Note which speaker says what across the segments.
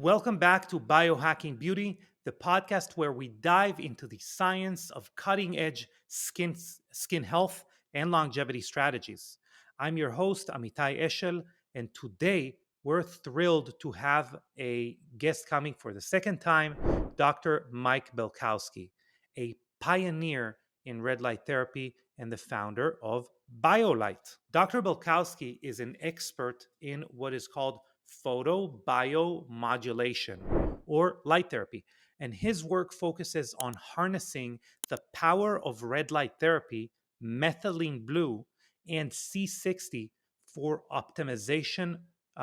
Speaker 1: welcome back to Biohacking Beauty, the podcast where we dive into the science of cutting-edge skin health and longevity strategies. I'm your host, Amitai Eshel, and today we're thrilled to have a guest coming for the second time, Dr. Mike Belkowski, a pioneer in red light therapy and the founder of BioLite. Dr. Belkowski is an expert in what is called photobiomodulation or light therapy, and his work focuses on harnessing the power of red light therapy, methylene blue, and C60 for optimization,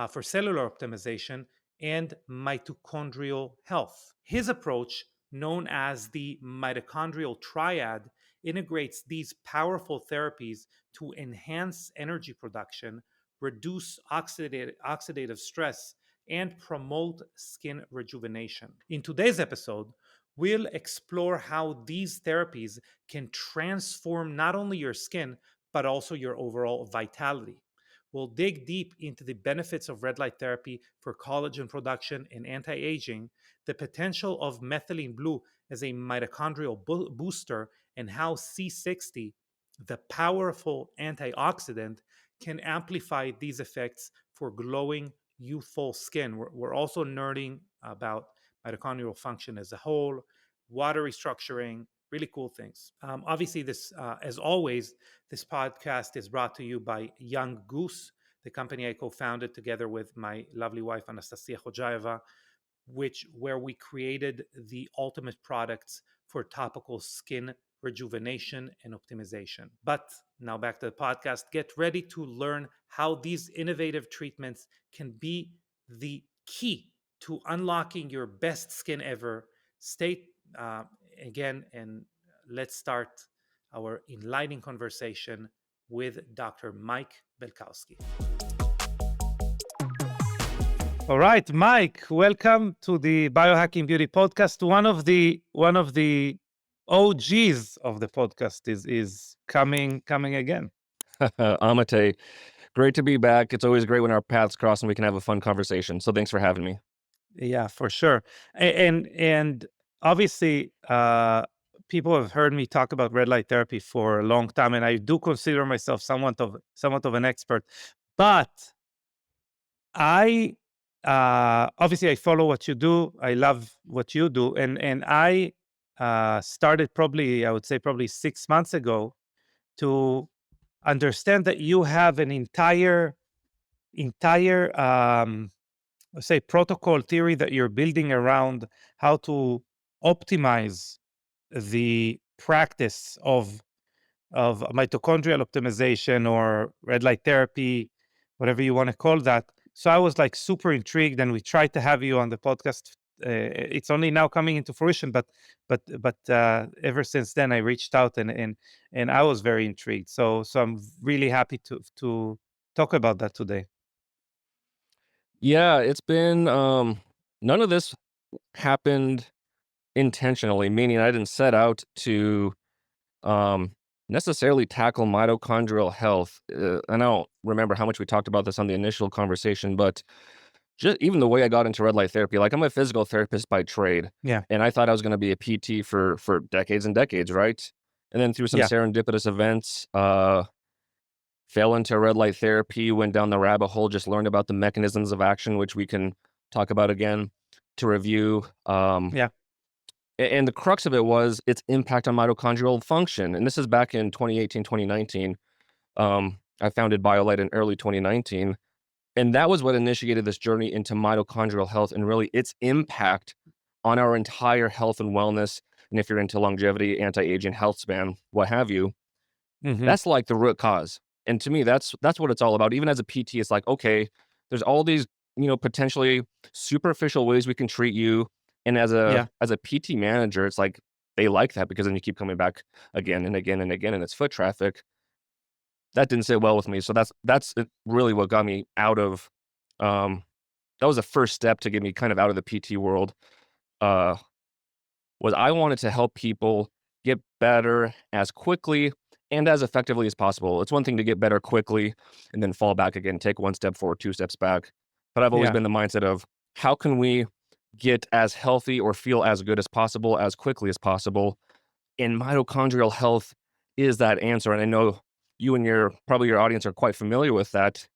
Speaker 1: for cellular optimization and mitochondrial health. His approach, known as the mitochondrial triad, integrates these powerful therapies to enhance energy production, reduce oxidative stress, and promote skin rejuvenation. In today's episode, we'll explore how these therapies can transform not only your skin, but also your overall vitality. We'll dig deep into the benefits of red light therapy for collagen production and anti aging, the potential of methylene blue as a mitochondrial booster, and how C60, the powerful antioxidant, can amplify these effects for glowing, youthful skin. We're also nerding about mitochondrial function as a whole, water restructuring, really cool things. Obviously, as always, this podcast is brought to you by Young Goose, the company I co-founded together with my lovely wife Anastasia Khojaeva, where we created the ultimate products for topical skin rejuvenation and optimization. But now back to the podcast. Get ready to learn how these innovative treatments can be the key to unlocking your best skin ever. Stay again, and let's start our enlightening conversation with Dr. Mike Belkowski. All right, Mike, welcome to the Biohacking Beauty podcast. One of the OGs of the podcast is coming again.
Speaker 2: Amate, great to be back. It's always great when our paths cross and we can have a fun conversation. So thanks for having me.
Speaker 1: Yeah, for sure. And obviously, people have heard me talk about red light therapy for a long time, and I do consider myself somewhat of an expert. But I obviously I follow what you do. I love what you do, and I started I would say probably 6 months ago to understand that you have an entire let's say protocol theory that you're building around how to optimize the practice of mitochondrial optimization or red light therapy, whatever you want to call that. So I was like super intrigued, and we tried to have you on the podcast. It's only now coming into fruition, but ever since then I reached out and I was very intrigued. So I'm really happy to talk about that today.
Speaker 2: Yeah, it's been none of this happened intentionally, meaning I didn't set out to um necessarily tackle mitochondrial health. I don't remember how much we talked about this on the initial conversation, but just even the way I got into red light therapy, like I'm a physical therapist by trade.
Speaker 1: Yeah.
Speaker 2: And I thought I was going to be a PT for decades and decades, right? And then through some
Speaker 1: Yeah.
Speaker 2: serendipitous events, fell into red light therapy, went down the rabbit hole, just learned about the mechanisms of action, which we can talk about again to review.
Speaker 1: Yeah.
Speaker 2: And the crux of it was its impact on mitochondrial function. And this is back in 2018, 2019. I founded BioLite in early 2019. And that was what initiated this journey into mitochondrial health and really its impact on our entire health and wellness. And if you're into longevity, anti-aging, health span, what have you, that's like the root cause. And to me, that's what it's all about. Even as a PT, it's like, okay, there's all these, potentially superficial ways we can treat you. And as a PT manager, it's like they like that because then you keep coming back again and again and again, and it's foot traffic. That didn't sit well with me. So that's really what got me out of. That was the first step to get me kind of out of the PT world. Was I wanted to help people get better as quickly and as effectively as possible. It's one thing to get better quickly and then fall back again, take one step forward, two steps back. But I've always been the mindset of how can we get as healthy or feel as good as possible as quickly as possible. And mitochondrial health is that answer. And I know you and probably your audience are quite familiar with that,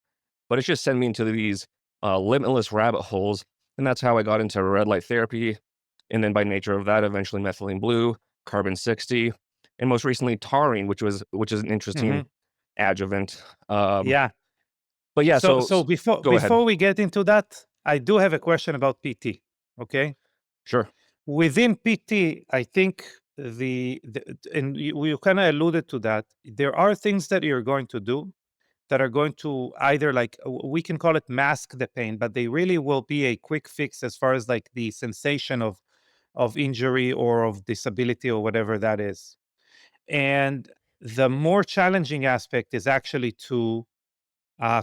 Speaker 2: but it's just sent me into these limitless rabbit holes. And that's how I got into red light therapy. And then by nature of that, eventually methylene blue, carbon 60, and most recently taurine, which is an interesting
Speaker 1: Hmm.
Speaker 2: adjuvant. Um,
Speaker 1: Yeah.
Speaker 2: but yeah,
Speaker 1: So,
Speaker 2: so
Speaker 1: so before
Speaker 2: go ahead.
Speaker 1: before we get into that, I do have a question about PT. Okay.
Speaker 2: Sure.
Speaker 1: Within PT, I think the and you kind of alluded to that. There are things that you're going to do that are going to either like we can call it mask the pain, but they really will be a quick fix as far as like the sensation of injury or of disability or whatever that is. And the more challenging aspect is actually to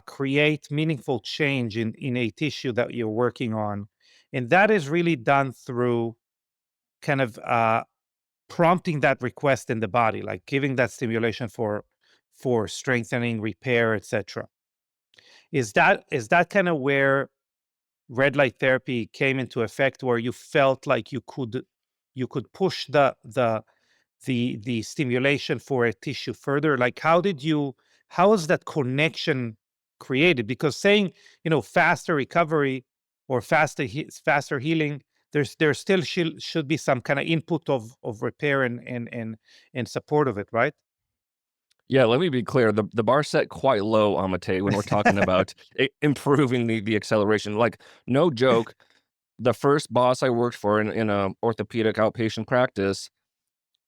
Speaker 1: create meaningful change in a tissue that you're working on. And that is really done through kind of prompting that request in the body, like giving that stimulation for strengthening, repair, etc. Is that kind of where red light therapy came into effect, where you felt like you could push the stimulation for a tissue further? Like how is that connection created? Because saying, faster recovery or faster healing, there still should be some kind of input of repair and support of it, right?
Speaker 2: Yeah, let me be clear. The bar set quite low, Amate, when we're talking about improving the acceleration. Like, no joke, the first boss I worked for in a orthopedic outpatient practice,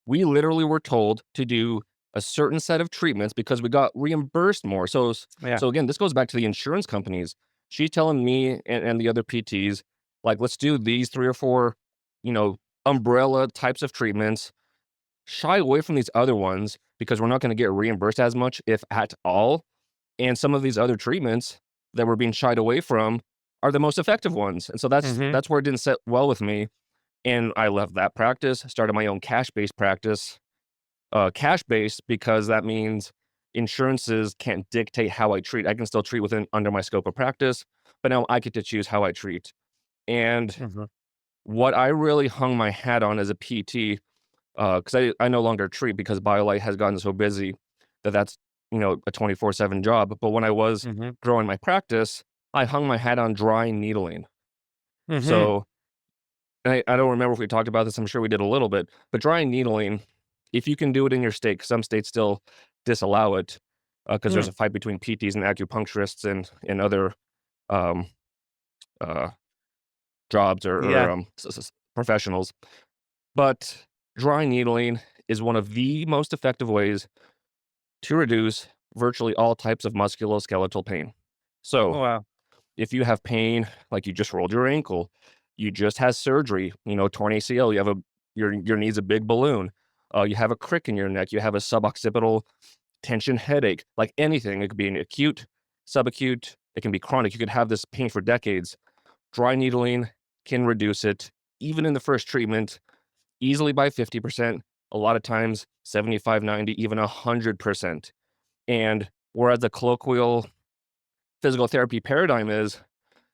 Speaker 2: we literally were told to do a certain set of treatments because we got reimbursed more.
Speaker 1: Yeah.
Speaker 2: So again, this goes back to the insurance companies. She's telling me and the other PTs, like, let's do these 3 or 4, you know, umbrella types of treatments. Shy away from these other ones because we're not going to get reimbursed as much, if at all. And some of these other treatments that we're being shied away from are the most effective ones. And so that's
Speaker 1: Hmm.
Speaker 2: that's where it didn't set well with me. And I left that practice, started my own cash-based practice. Cash-based because that means insurances can't dictate how I treat. I can still treat within under my scope of practice, but now I get to choose how I treat. And
Speaker 1: Hmm.
Speaker 2: what I really hung my hat on as a PT, because I no longer treat because BioLite has gotten so busy that's, a 24/7 job. But when I was
Speaker 1: Hmm.
Speaker 2: growing my practice, I hung my hat on dry needling.
Speaker 1: Hmm.
Speaker 2: So, and I don't remember if we talked about this, I'm sure we did a little bit, but dry needling, if you can do it in your state, 'cause some states still disallow it, because there's
Speaker 1: Mm.
Speaker 2: a fight between PTs and acupuncturists and other, um, uh, jobs or
Speaker 1: Yeah.
Speaker 2: professionals. But dry needling is one of the most effective ways to reduce virtually all types of musculoskeletal pain. So,
Speaker 1: Wow.
Speaker 2: if you have pain, like you just rolled your ankle, you just had surgery, torn ACL, your knee's a big balloon, you have a crick in your neck, you have a suboccipital tension headache, like anything, it could be an acute, subacute, it can be chronic. You could have this pain for decades. Dry needling can reduce it, even in the first treatment, easily by 50%, a lot of times 75, 90, even 100%. And whereas the colloquial physical therapy paradigm is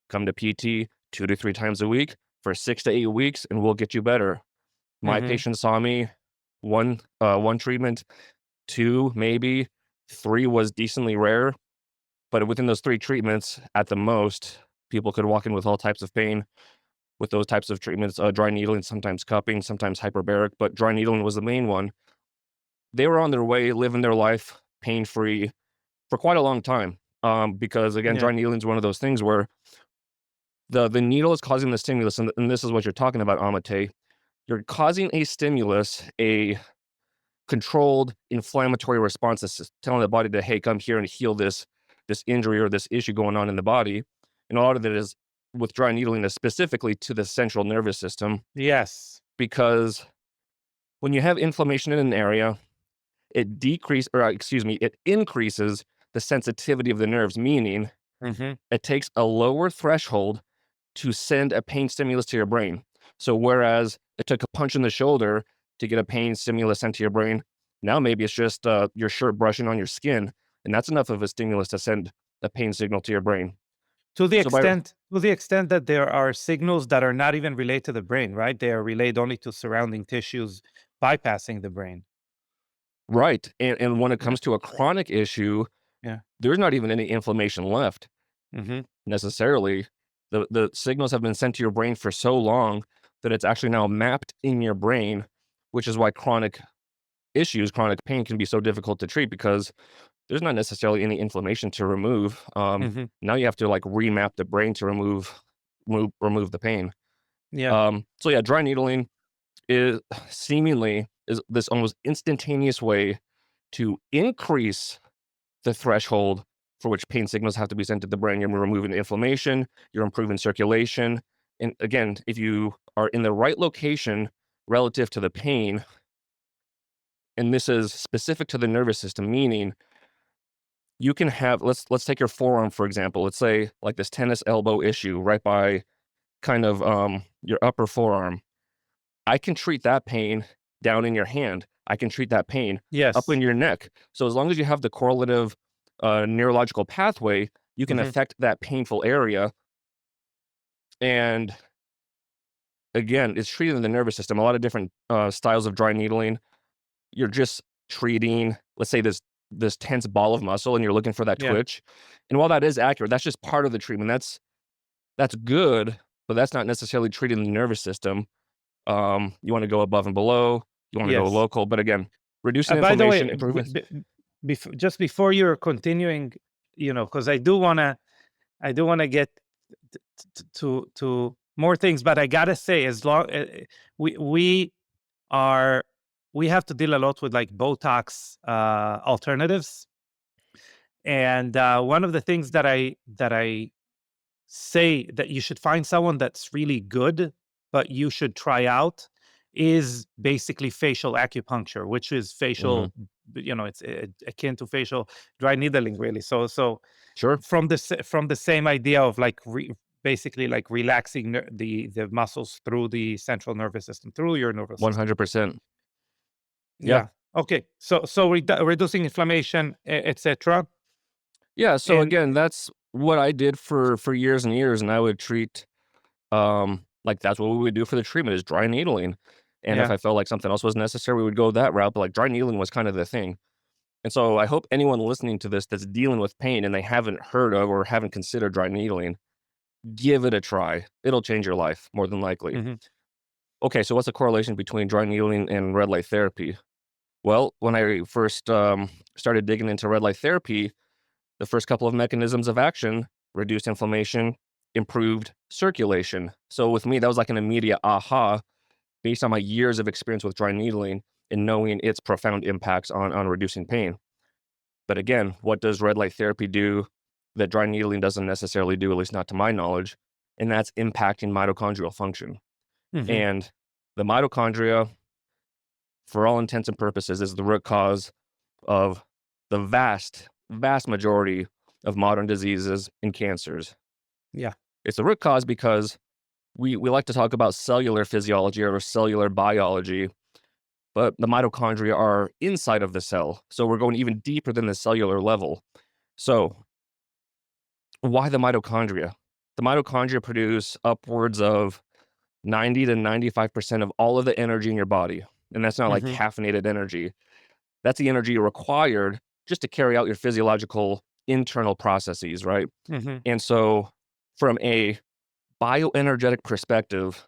Speaker 2: come to PT 2 to 3 times a week for 6 to 8 weeks, and we'll get you better. My
Speaker 1: Hmm.
Speaker 2: patient saw me one treatment, two maybe, three was decently rare, but within those 3 treatments, at the most, people could walk in with all types of pain with those types of treatments. Dry needling, sometimes cupping, sometimes hyperbaric, but dry needling was the main one. They were on their way, living their life pain free for quite a long time. Because again,
Speaker 1: Yeah.
Speaker 2: dry needling is one of those things where the needle is causing the stimulus, and this is what you're talking about, Amate. You're causing a stimulus, a controlled inflammatory response that's telling the body to, hey, come here and heal this injury or this issue going on in the body. And a lot of it is with dry needling is specifically to the central nervous system,
Speaker 1: Yes.
Speaker 2: because when you have inflammation in an area, it increases the sensitivity of the nerves, meaning
Speaker 1: Hmm.
Speaker 2: it takes a lower threshold to send a pain stimulus to your brain. So whereas it took a punch in the shoulder to get a pain stimulus sent to your brain, now maybe it's just your shirt brushing on your skin, and that's enough of a stimulus to send a pain signal to your brain.
Speaker 1: To the
Speaker 2: So by
Speaker 1: extent that there are signals that are not even relayed to the brain, right? They are relayed only to surrounding tissues, bypassing the brain.
Speaker 2: right, and when it
Speaker 1: Yeah,
Speaker 2: comes to a chronic issue,
Speaker 1: yeah.
Speaker 2: there's not even any inflammation left
Speaker 1: Mhm,
Speaker 2: necessarily. The signals have been sent to your brain for so long that it's actually now mapped in your brain, which is why chronic issues, chronic pain can be so difficult to treat because there's not necessarily any inflammation to remove.
Speaker 1: mhm.
Speaker 2: Now you have to like remap the brain to remove the pain.
Speaker 1: Yeah,
Speaker 2: So yeah, dry needling is seemingly is this almost instantaneous way to increase the threshold for which pain signals have to be sent to the brain. You're removing inflammation, you're improving circulation. And again, if you are in the right location relative to the pain, and this is specific to the nervous system, meaning you can have let's take your forearm for example. Let's say like this tennis elbow issue right by kind of your upper forearm. I can treat that pain down in your hand. I can treat that pain up in
Speaker 1: yes.
Speaker 2: your neck. So as long as you have the correlative neurological pathway, you can
Speaker 1: Mhm.
Speaker 2: affect that painful area. And again, it's treating the nervous system. A lot of different styles of dry needling. You're just treating, let's say this tense ball of muscle, and you're looking for that
Speaker 1: Yeah,
Speaker 2: twitch. And while that is accurate, that's just part of the treatment. That's good, but that's not necessarily treating the nervous system. You want to go above and below. You want to go
Speaker 1: yes.
Speaker 2: local, but again, reducing
Speaker 1: By the way,
Speaker 2: inflammation, improving.
Speaker 1: just before you're continuing, because I do wanna get to more things, but I gotta say, as long we are we have to deal a lot with, like, Botox, alternatives, and, one of the things that I say that you should find someone that's really good, but you should try out, is basically facial acupuncture, which is
Speaker 2: Mhm.
Speaker 1: it's akin to facial dry needling, really. So
Speaker 2: Sure,
Speaker 1: from the same idea of like basically like relaxing the muscles through the central nervous system, through your nervous system.
Speaker 2: 100%. Yeah.
Speaker 1: Yeah. Okay. So reducing inflammation, etc.
Speaker 2: Yeah, so
Speaker 1: And
Speaker 2: again, that's what I did for years and years, and I would treat, like, that's what we would do for the treatment is dry needling, and if
Speaker 1: yeah.
Speaker 2: I felt like something else was necessary, we would go that route, but, like, dry needling was kind of the thing, and so I hope anyone listening to this that's dealing with pain and they haven't heard of or haven't considered dry needling, give it a try. It'll change your life more than likely.
Speaker 1: Hmm.
Speaker 2: Okay, so what's the correlation between dry needling and red light therapy? Well, when I first, started digging into red light therapy, the first couple of mechanisms of action, reduced inflammation, improved circulation. So with me, that was like an immediate aha based on my years of experience with dry needling and knowing its profound impacts on reducing pain. But again, what does red light therapy do that dry needling doesn't necessarily do, at least not to my knowledge? And that's impacting mitochondrial function.
Speaker 1: Hmm.
Speaker 2: And the mitochondria, for all intents and purposes, is the root cause of the vast majority of modern diseases and cancers.
Speaker 1: Yeah.
Speaker 2: It's the root cause because we like to talk about cellular physiology or cellular biology, but the mitochondria are inside of the cell. So we're going even deeper than the cellular level. So why the mitochondria? The mitochondria produce upwards of 90 to 95% of all of the energy in your body. And that's not like
Speaker 1: Hmm.
Speaker 2: caffeinated energy. That's the energy required just to carry out your physiological internal processes, right?
Speaker 1: Hmm.
Speaker 2: And so, from a bioenergetic perspective,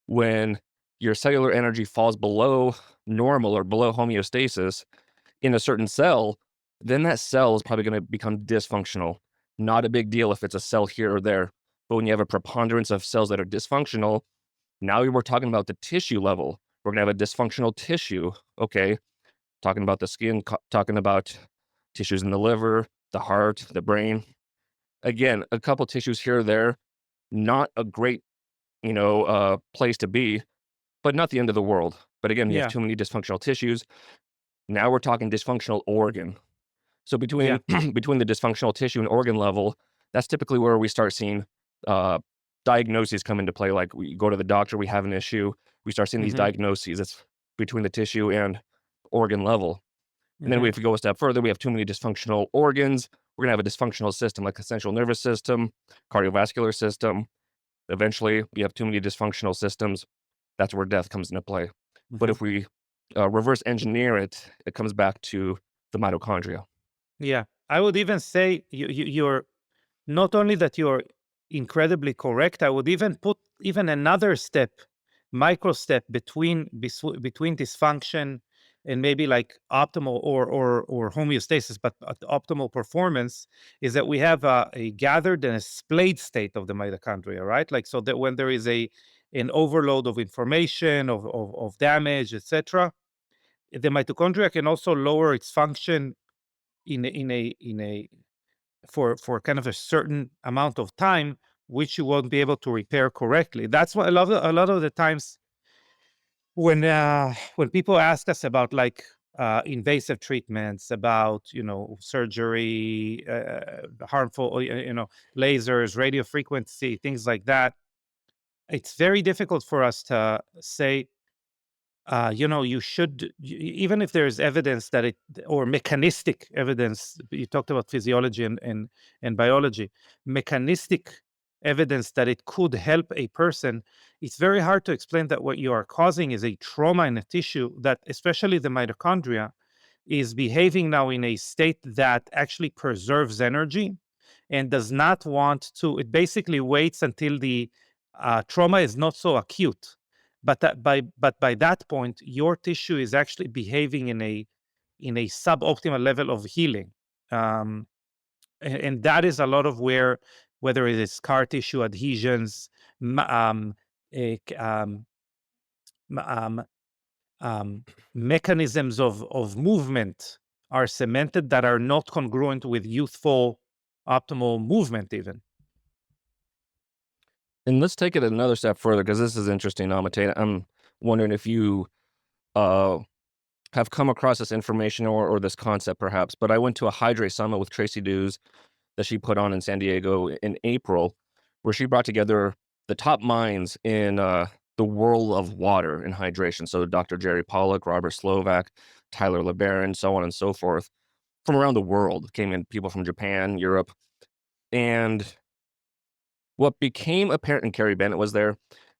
Speaker 2: when your cellular energy falls below normal or below homeostasis in a certain cell, then that cell is probably going to become dysfunctional. Not a big deal if it's a cell here or there. But when you have a preponderance of cells that are dysfunctional, now we're talking about the tissue level. We're going to have a dysfunctional tissue. Okay. Talking about the skin, talking about tissues in the liver, the heart, the brain. Again, a couple tissues here or there, not a great, place to be, but not the end of the world. But again, you have
Speaker 1: Yeah.
Speaker 2: too many dysfunctional tissues. Now we're talking dysfunctional organ. So
Speaker 1: Yeah.
Speaker 2: between between the dysfunctional tissue and organ level, that's typically where we start seeing uh, diagnoses come into play. Like we go to the doctor, we have an issue, we start seeing these
Speaker 1: Hmm.
Speaker 2: diagnoses. It's between the tissue and organ level. And then
Speaker 1: Hmm.
Speaker 2: if we go a step further, we have too many dysfunctional organs we're going to have a dysfunctional system like the central nervous system, cardiovascular system. Eventually, we have too many dysfunctional systems. That's where death comes into play. But
Speaker 1: Mhm.
Speaker 2: if we reverse engineer it, it comes back to the mitochondria.
Speaker 1: Yeah, I would even say you're not only that you're incredibly correct, I would even put even another step, micro step between dysfunction and maybe like optimal or homeostasis, but optimal performance is that we have a gathered and a splayed state of the mitochondria, right? Like so that when there is a an overload of information, of damage, etc., the mitochondria can also lower its function in a for kind of a certain amount of time, which you won't be able to repair correctly. That's what a lot of the times when people ask us about like invasive treatments, about surgery, harmful lasers, radio frequency, things like that. It's very difficult for us to say you should even if there's evidence that it or mechanistic evidence. You talked about physiology and biology, mechanistic evidence that it could help a person. It's very hard to explain that what you are causing is a trauma in a tissue that, especially the mitochondria, is behaving now in a state that actually preserves energy and does not want to. It basically waits until the trauma is not so acute, but by that point your tissue is actually behaving in a suboptimal level of healing. And that is a lot of where, whether it is scar tissue adhesions, m- um, eh, c- m- mechanisms of movement are cemented that are not congruent with youthful optimal movement even.
Speaker 2: And let's take it another step further because this is interesting, Amate. I'm wondering if you uh, have come across this information or this concept perhaps, but I went to a Hydrate Summit with Tracy Dews that she put on in San Diego in April, where she brought together the top minds in the world of water and hydration. So Dr. Jerry Pollack, Robert Slovak, Tyler LeBaron, so on and so forth, from around the world. Came in people from Japan, Europe, and what became apparent, and Carrie Bennett was there,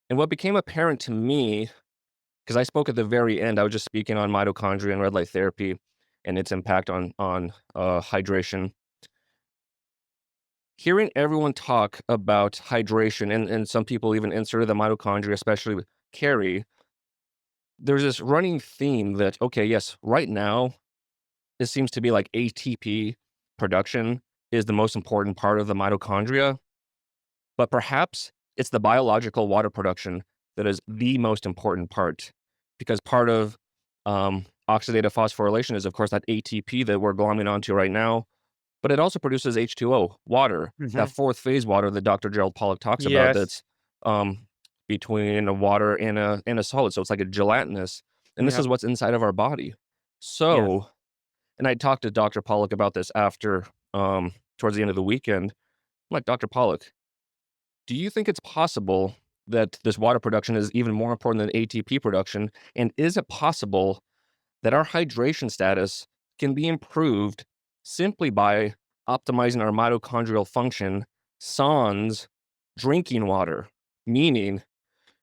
Speaker 2: and what became apparent to me, because I spoke at the very end, I was just speaking on mitochondria and red light therapy and its impact on hydration. Hearing everyone talk about hydration, and some people even inserted the mitochondria, especially with Carrie, there's this running theme that, okay, yes, right now, it seems to be like ATP production is the most important part of the mitochondria, but perhaps it's the biological water production that is the most important part, because part of oxidative phosphorylation is, of course, that ATP that we're glomming onto right now, but it also produces H2O, water,
Speaker 1: Mhm.
Speaker 2: that fourth phase water that Dr. Gerald Pollack talks about
Speaker 1: Yes.
Speaker 2: that's between a water and a solid. So it's like a gelatinous, and this
Speaker 1: Yeah.
Speaker 2: is what's inside of our body.
Speaker 1: Yes.
Speaker 2: So, and I talked to Dr. Pollack about this after towards the end of the weekend. I'm like, Dr. Pollack, do you think it's possible that this water production is even more important than ATP production? And is it possible that our hydration status can be improved simply by optimizing our mitochondrial function sans drinking water? Meaning,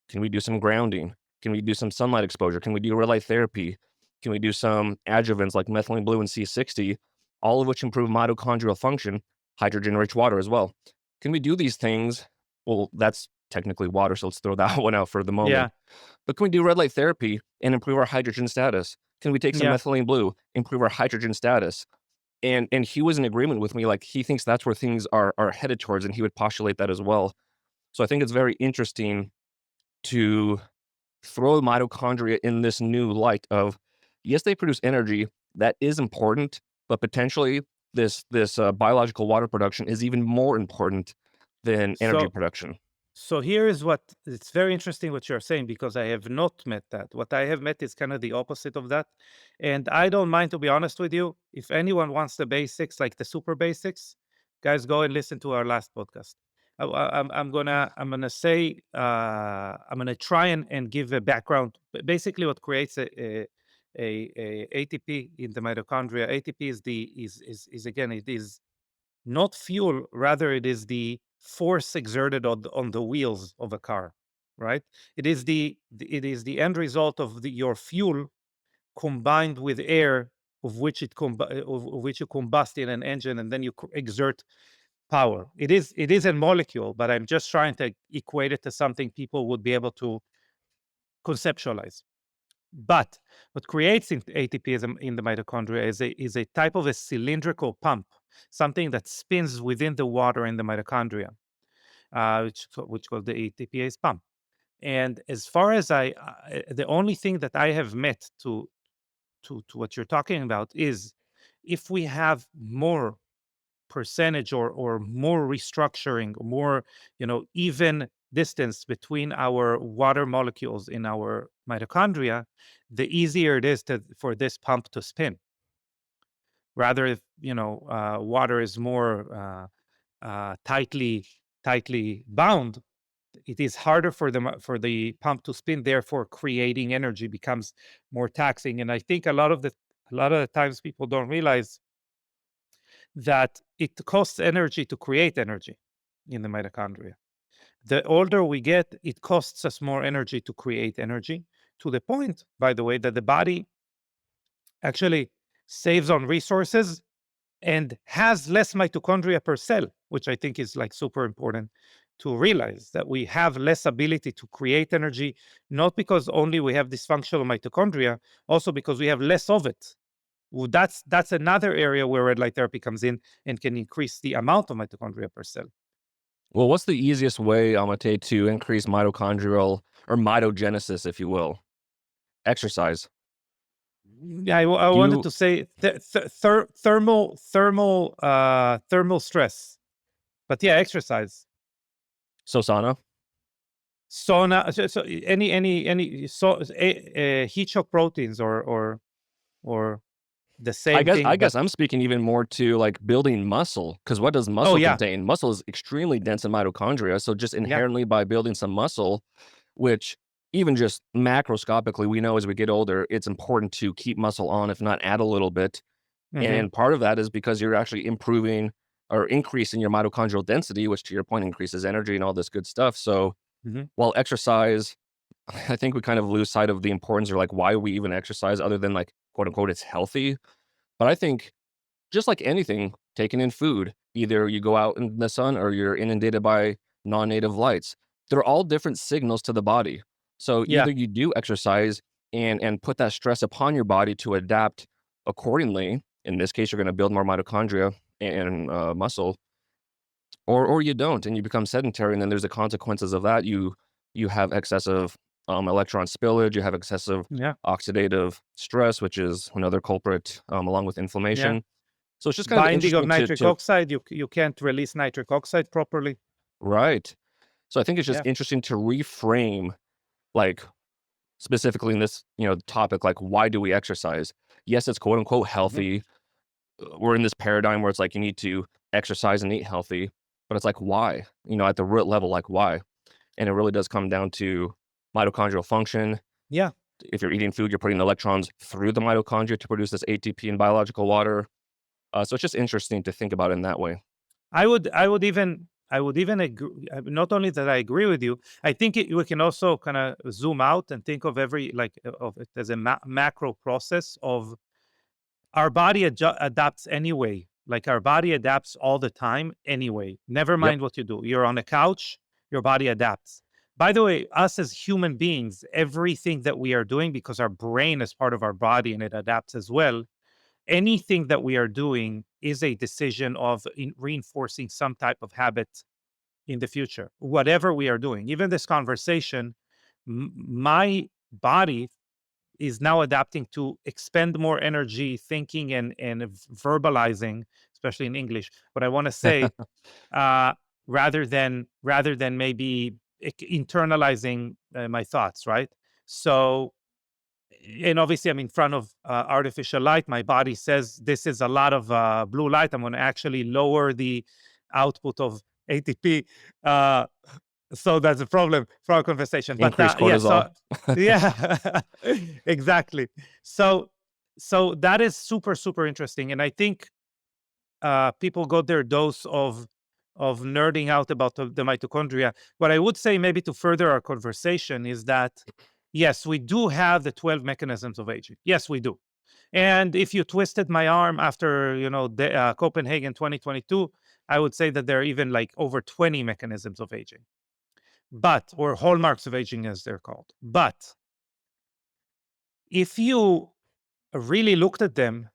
Speaker 2: can we do some grounding? Can we do some sunlight exposure? Can we do red light therapy? Can we do some adjuvants like methylene blue and C60, all of which improve mitochondrial function, hydrogen rich water as well? Can we do these things? Well, that's technically water, so let's throw that one out for the
Speaker 1: Yeah.
Speaker 2: moment. But can we do red light therapy and improve our hydrogen status? Can we take some
Speaker 1: Yeah.
Speaker 2: methylene blue, improve our hydrogen status? And he was in agreement with me, like he thinks that's where things are headed towards, and he would postulate that as well. So I think it's very interesting to throw mitochondria in this new light of, yes, they produce energy that is important, but potentially this biological water production is even more important than energy
Speaker 1: So
Speaker 2: production.
Speaker 1: So here is what it's very interesting what you're saying, because I have not met that. What I have met is kind of the opposite of that. And I don't mind, to be honest with you. If anyone wants the basics, like the super basics, guys, go and listen to our last podcast. I'm gonna say I'm gonna try and give a background. Basically, what creates a ATP in the mitochondria. ATP is the is again, it is not fuel, rather it is the force exerted on the wheels of a car, right? It is the end result of your fuel combined with air, of which of which you combust in an engine, and then you exert power. It is a molecule, but I'm just trying to equate it to something people would be able to conceptualize. But what creates ATP in the mitochondria is a type of a cylindrical pump, something that spins within the water in the mitochondria, which called the ATPase pump. And as far as the only thing that I have met to what you're talking about is if we have more percentage or more restructuring, more even distance between our water molecules in our mitochondria, the easier it is for this pump to spin. Rather, if water is more tightly bound, it is harder for for the pump to spin. Therefore, creating energy becomes more taxing. And I think a lot of the times people don't realize that it costs energy to create energy in the mitochondria. The older we get, it costs us more energy to create energy, to the point, by the way, that the body actually saves on resources and has less mitochondria per cell, which I think is like super important to realize, that we have less ability to create energy, not because only we have dysfunctional mitochondria, also because we have less of it. Well, that's another area where red light therapy comes in and can increase the amount of mitochondria per cell.
Speaker 2: Well, what's the easiest way, Amate, to increase mitochondrial or mitogenesis, if you will? Exercise.
Speaker 1: Yeah, I
Speaker 2: Do
Speaker 1: wanted
Speaker 2: you
Speaker 1: to say thermal stress, but yeah, exercise,
Speaker 2: sauna?
Speaker 1: sauna, so heat shock proteins or the
Speaker 2: I
Speaker 1: same
Speaker 2: guess
Speaker 1: thing,
Speaker 2: I
Speaker 1: but
Speaker 2: guess I'm speaking even more to like building muscle, because what does
Speaker 1: oh
Speaker 2: muscle
Speaker 1: yeah,
Speaker 2: contain? Muscle is extremely dense in mitochondria. So just
Speaker 1: yeah,
Speaker 2: inherently by building some muscle, which even just macroscopically, we know as we get older, it's important to keep muscle on, if not add a little bit.
Speaker 1: hmm,
Speaker 2: And part of that is because you're actually improving or increasing your mitochondrial density, which to your point increases energy and all this good stuff. So
Speaker 1: hmm,
Speaker 2: while exercise, I think we kind of lose sight of the importance or like why we even exercise other than like quote unquote it's healthy. But I think just like anything, taking in food, either you go out in the sun or you're inundated by non-native lights. They're all different signals to the body. So
Speaker 1: yeah,
Speaker 2: either you do exercise and put that stress upon your body to adapt accordingly. In this case, you're going to build more mitochondria and muscle, or you don't, and you become sedentary, and then there's the consequences of that. You have excessive electron spillage. You have excessive
Speaker 1: yeah,
Speaker 2: oxidative stress, which is another culprit, along with
Speaker 1: yeah.
Speaker 2: inflammation. So it's just kind of
Speaker 1: Binding of
Speaker 2: interesting
Speaker 1: nitric
Speaker 2: to
Speaker 1: oxide, you can't release nitric oxide properly.
Speaker 2: right. So I think it's just
Speaker 1: Yeah,
Speaker 2: interesting to reframe, like specifically in this, topic, like why do we exercise? Yes, it's quote unquote
Speaker 1: hmm,
Speaker 2: healthy. We're in this paradigm where it's like you need to exercise and eat healthy, but it's like why? At the root level, like why? And it really does come down to mitochondrial function.
Speaker 1: yeah.
Speaker 2: If you're eating food, you're putting electrons through the mitochondria to produce this ATP in biological water. So it's just interesting to think about in that way.
Speaker 1: I would even agree. Not only that, I agree with you. I think we can also kind of zoom out and think of of it as a macro process of our body adapts anyway. Like our body adapts all the time anyway. Never
Speaker 2: Yep.
Speaker 1: mind what you do. You're on a couch, your body adapts. By the way, us as human beings, everything that we are doing, because our brain is part of our body and it adapts as well, anything that we are doing is a decision of reinforcing some type of habit in the future, whatever we are doing. Even this conversation, my body is now adapting to expend more energy thinking and verbalizing, especially in English, what I want to say, uh, rather than maybe internalizing my thoughts, right? So, and obviously I'm in front of artificial light. My body says this is a lot of blue light. I'm going to actually lower the output of ATP. Uh, so that's a problem for our conversation. But
Speaker 2: Increased
Speaker 1: yeah,
Speaker 2: cortisol.
Speaker 1: so yeah, exactly. So that is super interesting, and I think people got their dose of nerding out about the mitochondria. What I would say, maybe to further our conversation, is that yes, we do have the 12 mechanisms of aging. Yes, we do. And if you twisted my arm after Copenhagen 2022, I would say that there are even like over 20 mechanisms of aging, but or hallmarks of aging as they're called. But if you really looked at them,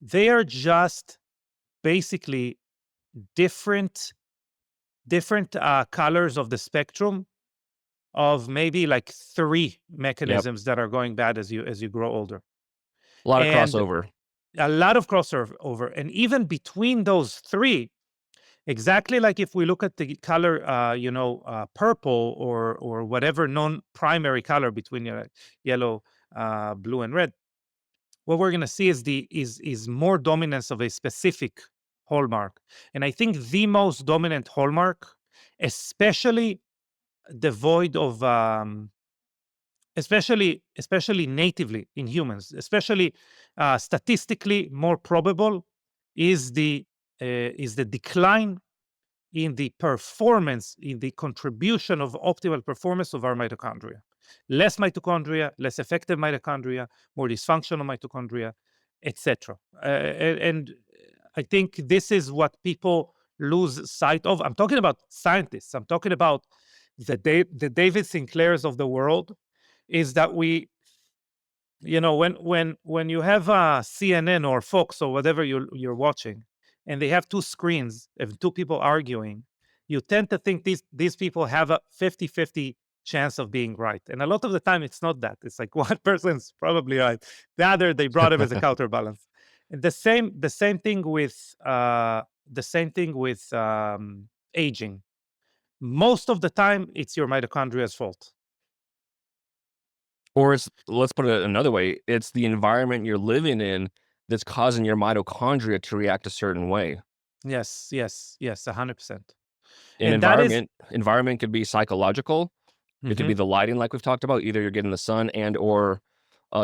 Speaker 1: they are just basically different colors of the spectrum of maybe like three
Speaker 2: Yep.
Speaker 1: mechanisms that are going bad as you grow older,
Speaker 2: A lot of
Speaker 1: and
Speaker 2: crossover.
Speaker 1: a lot of crossover. And even between those three, exactly like if we look at the color, purple or whatever non-primary color between yellow, blue, and red, what we're going to see is the is more dominance of a specific hallmark. And I think the most dominant hallmark, especially devoid of especially natively in humans, especially statistically more probable, is the decline in the performance, in the contribution of optimal performance of our mitochondria. Less mitochondria, less effective mitochondria, more dysfunctional mitochondria, etc. And I think this is what people lose sight of. I'm talking about scientists. I'm talking about the David Sinclairs of the world. Is that when you have CNN or Fox or whatever you're watching, and they have two screens of two people arguing, you tend to think these people have a 50-50 chance of being right. And a lot of the time it's not that. It's like one person's probably right. The other, they brought him as a counterbalance. And the same thing with aging. Most of the time it's your mitochondria's fault.
Speaker 2: Or it's let's put it another way, it's the environment you're living in that's causing your mitochondria to react a certain way.
Speaker 1: Yes, yes, yes, 100%.
Speaker 2: And
Speaker 1: And that is
Speaker 2: environment could be psychological. It could be
Speaker 1: mhm,
Speaker 2: the lighting like we've talked about, either you're getting the sun and or,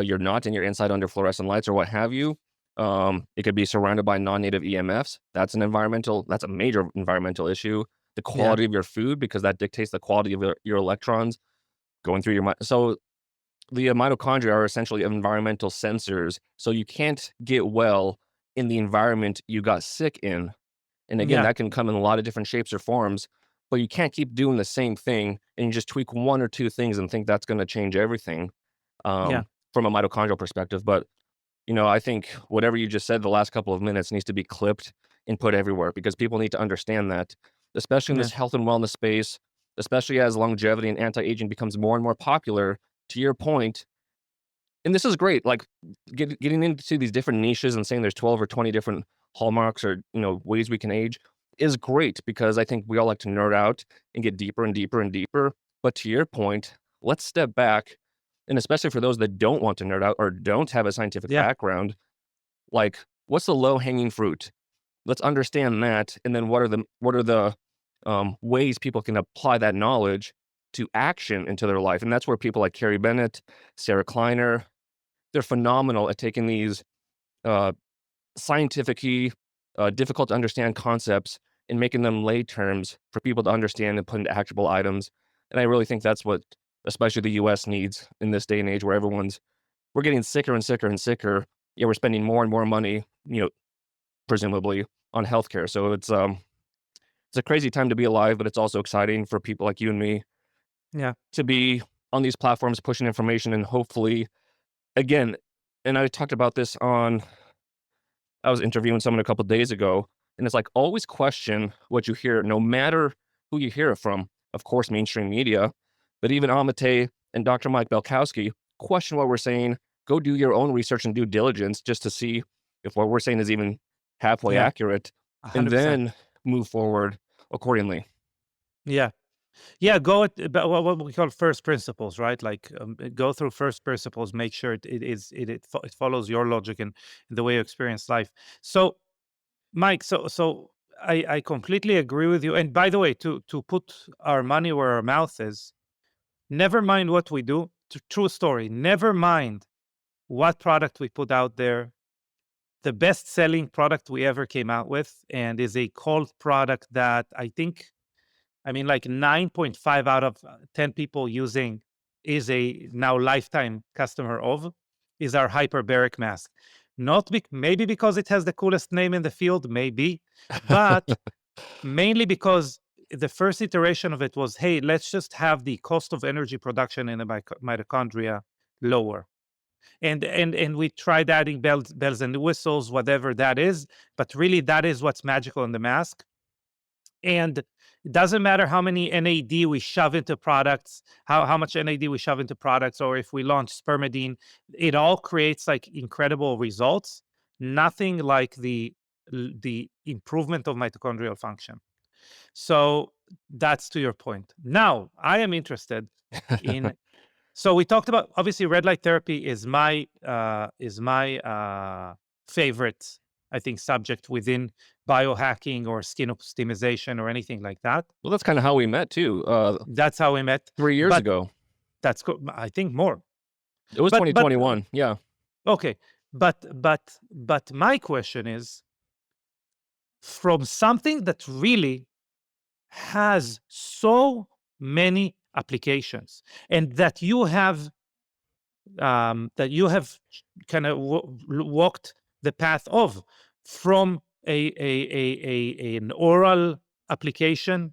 Speaker 2: you're not and you're inside under fluorescent lights or what have you. It could be surrounded by non-native EMFs. That's a major environmental issue. The
Speaker 1: yeah,
Speaker 2: quality of your food, because that dictates the quality of your electrons going through your so the mitochondria are essentially environmental sensors, so you can't get well in the environment you got sick in. And again,
Speaker 1: yeah,
Speaker 2: that can come in a lot of different shapes or forms, but you can't keep doing the same thing and you just tweak one or two things and think that's going to change everything
Speaker 1: yeah,
Speaker 2: from a mitochondrial perspective. But I think whatever you just said the last couple of minutes needs to be clipped and put everywhere because people need to understand that, especially in
Speaker 1: yeah,
Speaker 2: this health and wellness space, especially as longevity and anti-aging becomes more and more popular. To your point, and this is great, like, getting into these different niches and saying there's 12 or 20 different hallmarks or, ways we can age is great because I think we all like to nerd out and get deeper and deeper and deeper. But to your point, let's step back, and especially for those that don't want to nerd out or don't have a scientific
Speaker 1: yeah,
Speaker 2: background, like, what's the low-hanging fruit? Let's understand that, and then what are the ways people can apply that knowledge to action into their life, and that's where people like Carrie Bennett, Sarah Kleiner, they're phenomenal at taking these, uh, scientific-y, difficult to understand concepts and making them lay terms for people to understand and put into actionable items, and I really think that's what especially the US needs in this day and age where we're getting sicker and sicker and sicker, yet we're spending more and more money, presumably, on healthcare, so it's a crazy time to be alive, but it's also exciting for people like you and me
Speaker 1: yeah,
Speaker 2: to be on these platforms pushing information and hopefully again, and I talked about this on I was interviewing someone a couple days ago, and it's like always question what you hear, no matter who you hear it from. Of course, mainstream media, but even Amate and Dr. Mike Belkowski question what we're saying. Go do your own research and due diligence just to see if what we're saying is even halfway
Speaker 1: yeah,
Speaker 2: accurate, and
Speaker 1: 100%.
Speaker 2: then move forward accordingly.
Speaker 1: Yeah. Yeah, go at about what we call first principles, right? Like, go through first principles, make sure it follows your logic and the way you experience life. So, Mike, I completely agree with you. And by the way, to put our money where our mouth is, never mind what we do. True story. Never mind what product we put out there. the best-selling product we ever came out with, and is a cult product that I mean, like 9.5 out of 10 people using is a now lifetime customer of, is our hyperbaric mask. Not maybe because it has the coolest name in the field, maybe, but mainly because the first iteration of it was, hey, let's just have the cost of energy production in the mitochondria lower. And we tried adding bells and whistles, whatever that is, but really that is what's magical in the mask. And it doesn't matter how many NAD we shove into products, how much NAD we shove into products, or if we launch spermidine, it all creates like incredible results. Nothing like the improvement of mitochondrial function. So that's to your point. Now I am interested in. So we talked about, obviously red light therapy is my favorite, I think, subject within biohacking or skin optimization or anything like that.
Speaker 2: Well, that's kind of how we met too.
Speaker 1: That's how we met.
Speaker 2: 3 years
Speaker 1: But
Speaker 2: ago.
Speaker 1: I think more.
Speaker 2: It was
Speaker 1: But
Speaker 2: 2021. Yeah.
Speaker 1: okay. But my question is, from something that really has so many applications, and that you have kind of walked the path of, from an oral application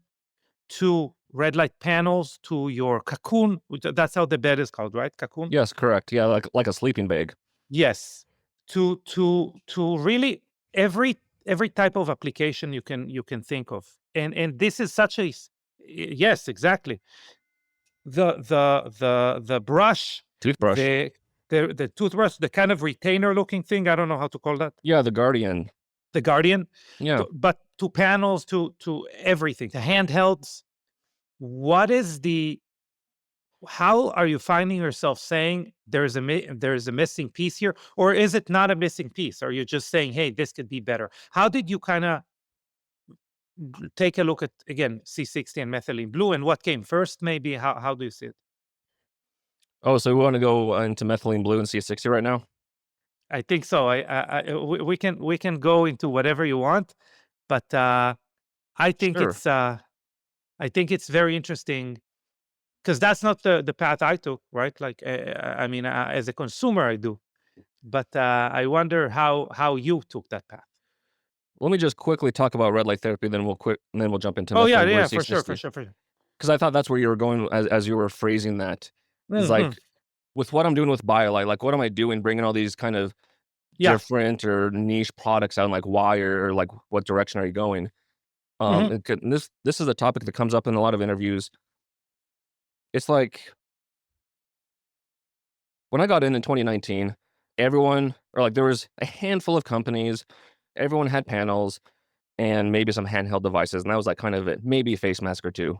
Speaker 1: to red light panels to your cocoon. That's how the bed is called, right? Cocoon.
Speaker 2: Yes, correct. Yeah, like a sleeping bag.
Speaker 1: Yes. To really every type of application you can think of, and this is such a yes, exactly. The brush,
Speaker 2: Toothbrush.
Speaker 1: the the toothbrush, the kind of retainer looking thing. I don't know how to call that.
Speaker 2: Yeah, the Guardian.
Speaker 1: The Guardian,
Speaker 2: Yeah.
Speaker 1: but to panels, to everything, to handhelds. What is the How are you finding yourself saying there's a missing piece here, or is it not a missing piece? Are you just saying, hey, this could be better? How did you kind of take a look at, again, C60 and methylene blue, and what came first? Maybe how do you see it?
Speaker 2: Oh, so we want to go into methylene blue and C60 right now?
Speaker 1: I think so. We can go into whatever you want, but I think
Speaker 2: Sure.
Speaker 1: it's very interesting, because that's not the path I took, right? Like, I mean, as a consumer, I do, but I wonder how you took that path.
Speaker 2: Let me just quickly talk about red light therapy, and then we'll jump into
Speaker 1: Oh yeah,
Speaker 2: methylene blue
Speaker 1: yeah,
Speaker 2: and
Speaker 1: for sure, for
Speaker 2: C60.
Speaker 1: sure, for sure.
Speaker 2: Because I thought that's where you were going as you were phrasing that. Is
Speaker 1: Hmm.
Speaker 2: like with what I'm doing with BioLite, like what am I doing bringing all these kind of
Speaker 1: Yeah.
Speaker 2: different or niche products out, and like why or like what direction are you going?
Speaker 1: Hmm.
Speaker 2: And this is a topic that comes up in a lot of interviews. It's like when I got in 2019, everyone or like there was a handful of companies, everyone had panels and maybe some handheld devices, and that was like kind of it, maybe a face mask or two.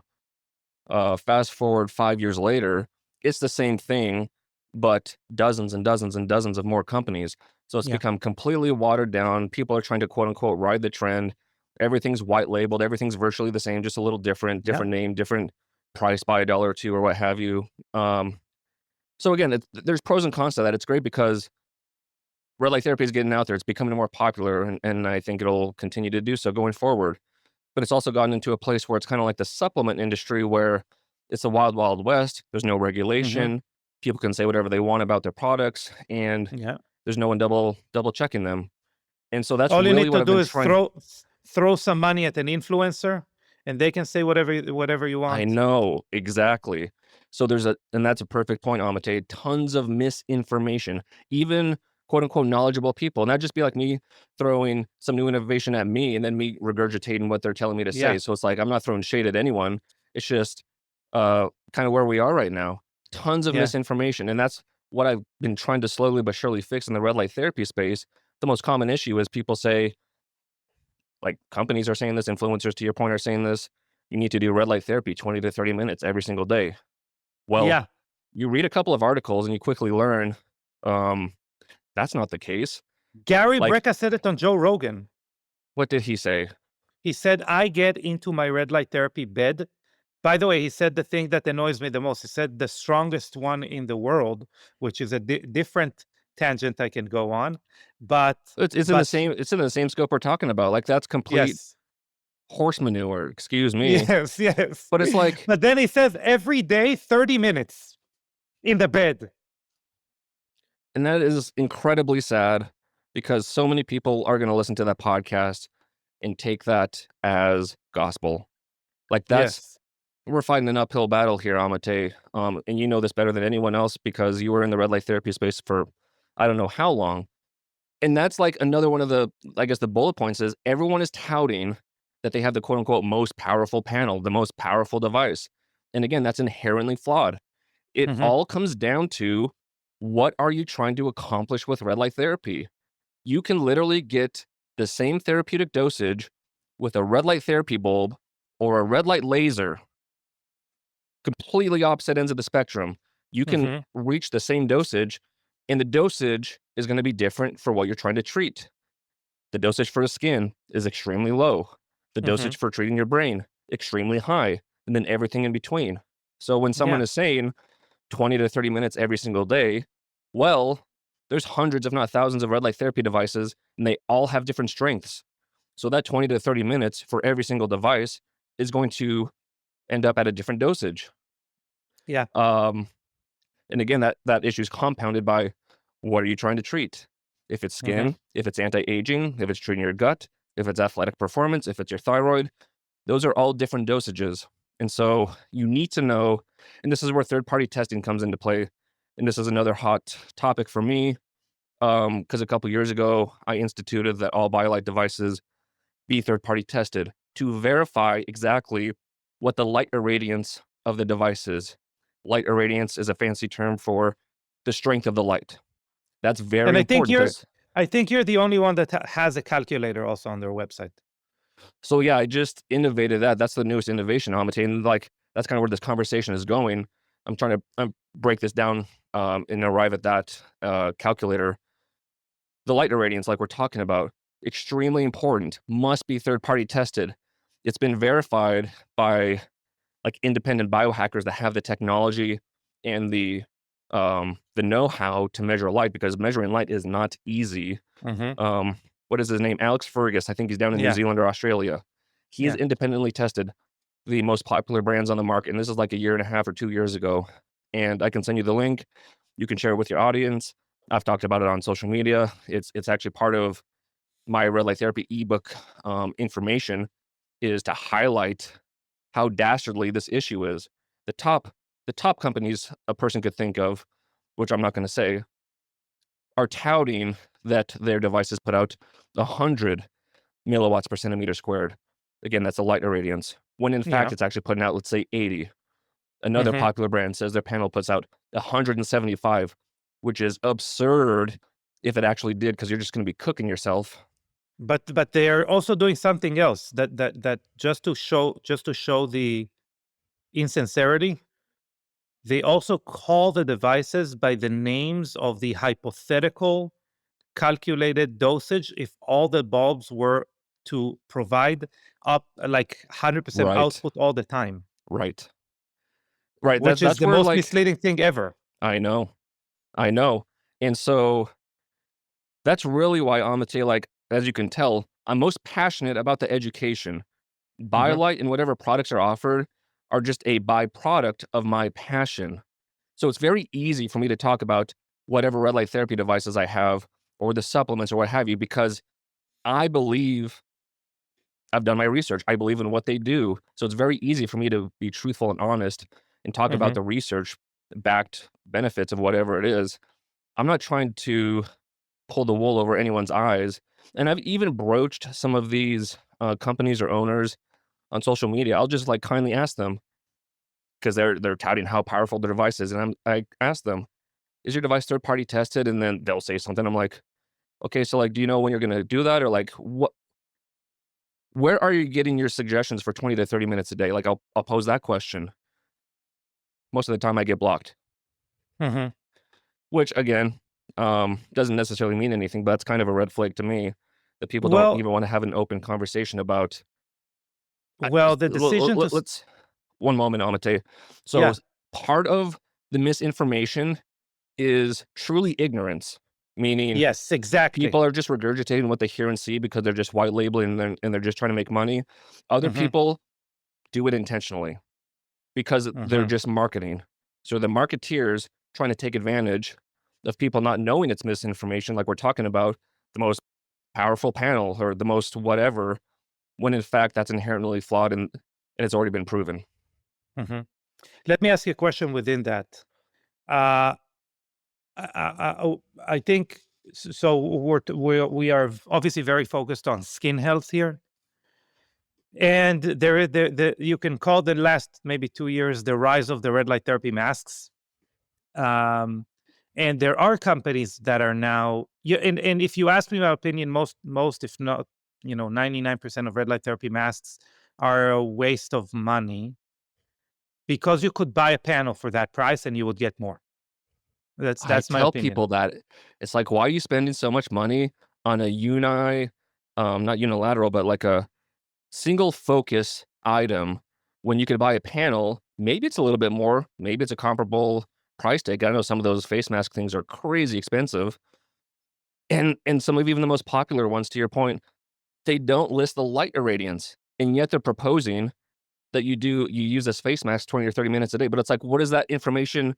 Speaker 2: Fast forward 5 years later, it's the same thing, but dozens and dozens and dozens of more companies. So it's
Speaker 1: Yeah.
Speaker 2: become completely watered down. People are trying to quote unquote ride the trend. Everything's white labeled. Everything's virtually the same, just a little different,
Speaker 1: Yeah.
Speaker 2: different name, different price by $1 or $2 or what have you. So again, there's pros and cons to that. It's great because red light therapy is getting out there. It's becoming more popular, and I think it'll continue to do so going forward. But it's also gotten into a place where it's kind of like the supplement industry where it's a wild, wild west. There's no
Speaker 1: Hmm.
Speaker 2: regulation. People can say whatever they want about their products, and
Speaker 1: Yeah.
Speaker 2: there's no one double checking them. And so that's
Speaker 1: All you
Speaker 2: really
Speaker 1: need
Speaker 2: what
Speaker 1: to
Speaker 2: I've
Speaker 1: do
Speaker 2: been
Speaker 1: is
Speaker 2: trying.
Speaker 1: throw some money at an influencer, and they can say whatever you
Speaker 2: I
Speaker 1: want.
Speaker 2: know, exactly. So and that's a perfect point, Amate. Tons of misinformation, even quote unquote knowledgeable people. And that'd just be like me throwing some new innovation at me and then me regurgitating what they're telling me to say.
Speaker 1: Yeah.
Speaker 2: So it's like I'm not throwing shade at anyone. It's just kind of where we are right now. Tons of
Speaker 1: Yeah.
Speaker 2: misinformation. And that's what I've been trying to slowly but surely fix in the red light therapy space. The most common issue is people say, like companies are saying this, influencers to your point are saying this, you need to do red light therapy 20 to 30 minutes every single day. Well,
Speaker 1: Yeah.
Speaker 2: you read a couple of articles and you quickly learn um that's not the case.
Speaker 1: Gary
Speaker 2: Like,
Speaker 1: Brecka said it on Joe Rogan.
Speaker 2: what did he say?
Speaker 1: He said, I get into my red light therapy bed. By the way, he said the thing that annoys me the most. He said the strongest one in the world, which is a different tangent I can go on, but
Speaker 2: It's in the
Speaker 1: but
Speaker 2: same it's in the same scope we're talking about. Like, that's complete
Speaker 1: yes,
Speaker 2: horse manure, excuse me.
Speaker 1: yes, yes.
Speaker 2: But it's like,
Speaker 1: But then he says every day, 30 minutes in the bed.
Speaker 2: and that is incredibly sad because so many people are gonna listen to that podcast and take that as gospel. Like, that's
Speaker 1: Yes.
Speaker 2: we're fighting an uphill battle here, Amate. And you know this better than anyone else because you were in the red light therapy space for I don't know how long. And that's like another one of the, I guess, the bullet points is everyone is touting that they have the quote unquote most powerful panel, the most powerful device. And again, that's inherently flawed. It
Speaker 1: Hmm.
Speaker 2: all comes down to what are you trying to accomplish with red light therapy? You can literally get the same therapeutic dosage with a red light therapy bulb or a red light laser, completely opposite ends of the spectrum. You can
Speaker 1: Hmm.
Speaker 2: reach the same dosage, and the dosage is going to be different for what you're trying to treat. The dosage for the skin is extremely low. The
Speaker 1: Hmm.
Speaker 2: dosage for treating your brain, extremely high, and then everything in between. So when someone
Speaker 1: Yeah.
Speaker 2: is saying 20 to 30 minutes every single day, well, there's hundreds, if not thousands, of red light therapy devices, and they all have different strengths. So that 20 to 30 minutes for every single device is going to end up at a different dosage.
Speaker 1: Yeah.
Speaker 2: Um, and again, that issue is compounded by what are you trying to treat? If it's
Speaker 1: Hmm.
Speaker 2: skin, if it's anti-aging, if it's treating your gut, if it's athletic performance, if it's your thyroid, those are all different dosages. And so you need to know, and this is where third-party testing comes into play. And this is another hot topic for me, because a couple years ago I instituted that all BioLite devices be third-party tested to verify exactly what the light irradiance of the device is. Light irradiance is a fancy term for the strength of the light. That's
Speaker 1: And
Speaker 2: very important. There's
Speaker 1: I think you're the only one that has a calculator also on their website.
Speaker 2: so yeah, I just innovated that. That's the newest innovation, Amate, and like that's kind of where this conversation is going. I'm trying to break this down and arrive at that calculator. The light irradiance, like we're talking about, extremely important. Must be third party tested. It's been verified by like independent biohackers that have the technology and the know-how to measure light because measuring light is not easy.
Speaker 1: Hmm.
Speaker 2: Um, what is his name? Alex Fergus. I think he's down in New
Speaker 1: Yeah.
Speaker 2: Zealand or Australia. He's
Speaker 1: Yeah.
Speaker 2: independently tested the most popular brands on the market, and this is like a year and a half or 2 years ago. And I can send you the link. You can share it with your audience. I've talked about it on social media. It's actually part of my red light therapy ebook information is to highlight how dastardly this issue is. The top the top companies a person could think of, which I'm not going to say, are touting that their devices put out 100 milliwatts per centimeter squared. Again, that's a light irradiance. When in fact
Speaker 1: Yeah.
Speaker 2: it's actually putting out, let's say, 80. Another
Speaker 1: Hmm.
Speaker 2: popular brand says their panel puts out 175, which is absurd if it actually did, because you're just going to be cooking yourself.
Speaker 1: But they are also doing something else that just to show the insincerity. They also call the devices by the names of the hypothetical calculated dosage if all the bulbs were to provide up like 100%
Speaker 2: Right.
Speaker 1: output all the time,
Speaker 2: Right. Right.
Speaker 1: which is
Speaker 2: That's
Speaker 1: the
Speaker 2: where
Speaker 1: most
Speaker 2: like
Speaker 1: misleading thing ever.
Speaker 2: I know. I know. And so that's really why Amate, like, as you can tell, I'm most passionate about the education.
Speaker 1: Mhm,
Speaker 2: BioLite and whatever products are offered are just a byproduct of my passion. So it's very easy for me to talk about whatever red light therapy devices I have or the supplements or what have you, because I believe I've done my research. I believe in what they do. So it's very easy for me to be truthful and honest and talk about
Speaker 1: mhm.
Speaker 2: the research backed benefits of whatever it is. I'm not trying to pull the wool over anyone's eyes. And I've even broached some of these companies or owners on social media. I'll just like kindly ask them because they're touting how powerful their device is, and I ask them, "Is your device third party tested?" And then they'll say something. I'm like, "Okay, so like, do you know when you're gonna do that, or like what? Where are you getting your suggestions for 20 to 30 minutes a day?" Like, I'll pose that question. Most of the time, I get blocked,
Speaker 1: Mhm.
Speaker 2: which again doesn't necessarily mean anything, but that's kind of a red flag to me that people don't
Speaker 1: Well
Speaker 2: even want to have an open conversation about.
Speaker 1: well, the decision to s
Speaker 2: Let's one moment, Amate. So
Speaker 1: yeah.
Speaker 2: part of the misinformation is truly ignorance. meaning
Speaker 1: Yes, exactly.
Speaker 2: people are just regurgitating what they hear and see because they're just white labeling and they're just trying to make money. Other
Speaker 1: Hmm.
Speaker 2: people do it intentionally because they're
Speaker 1: Hmm.
Speaker 2: just marketing. So the marketeers trying to take advantage of people not knowing it's misinformation, like we're talking about the most powerful panel or the most whatever, when in fact that's inherently flawed and it's already been proven.
Speaker 1: Hmm. Let me ask you a question within that. Uh, I think so. We are obviously very focused on skin health here, and you can call the last maybe 2 years the rise of the red light therapy masks. Um, and there are companies that are now, yeah, and if you ask me my opinion, most if not 99% of red light therapy masks are a waste of money because you could buy a panel for that price and you would get more.
Speaker 2: I
Speaker 1: That's my
Speaker 2: tell
Speaker 1: opinion.
Speaker 2: people that it's like, why are you spending so much money on a not unilateral, but like a single focus item when you could buy a panel? Maybe it's a little bit more, maybe it's a comparable price tag. I know some of those face mask things are crazy expensive. And some of even the most popular ones, to your point, they don't list the light irradiance. And yet they're proposing that you use this face mask 20 or 30 minutes a day. But it's like, what is that information?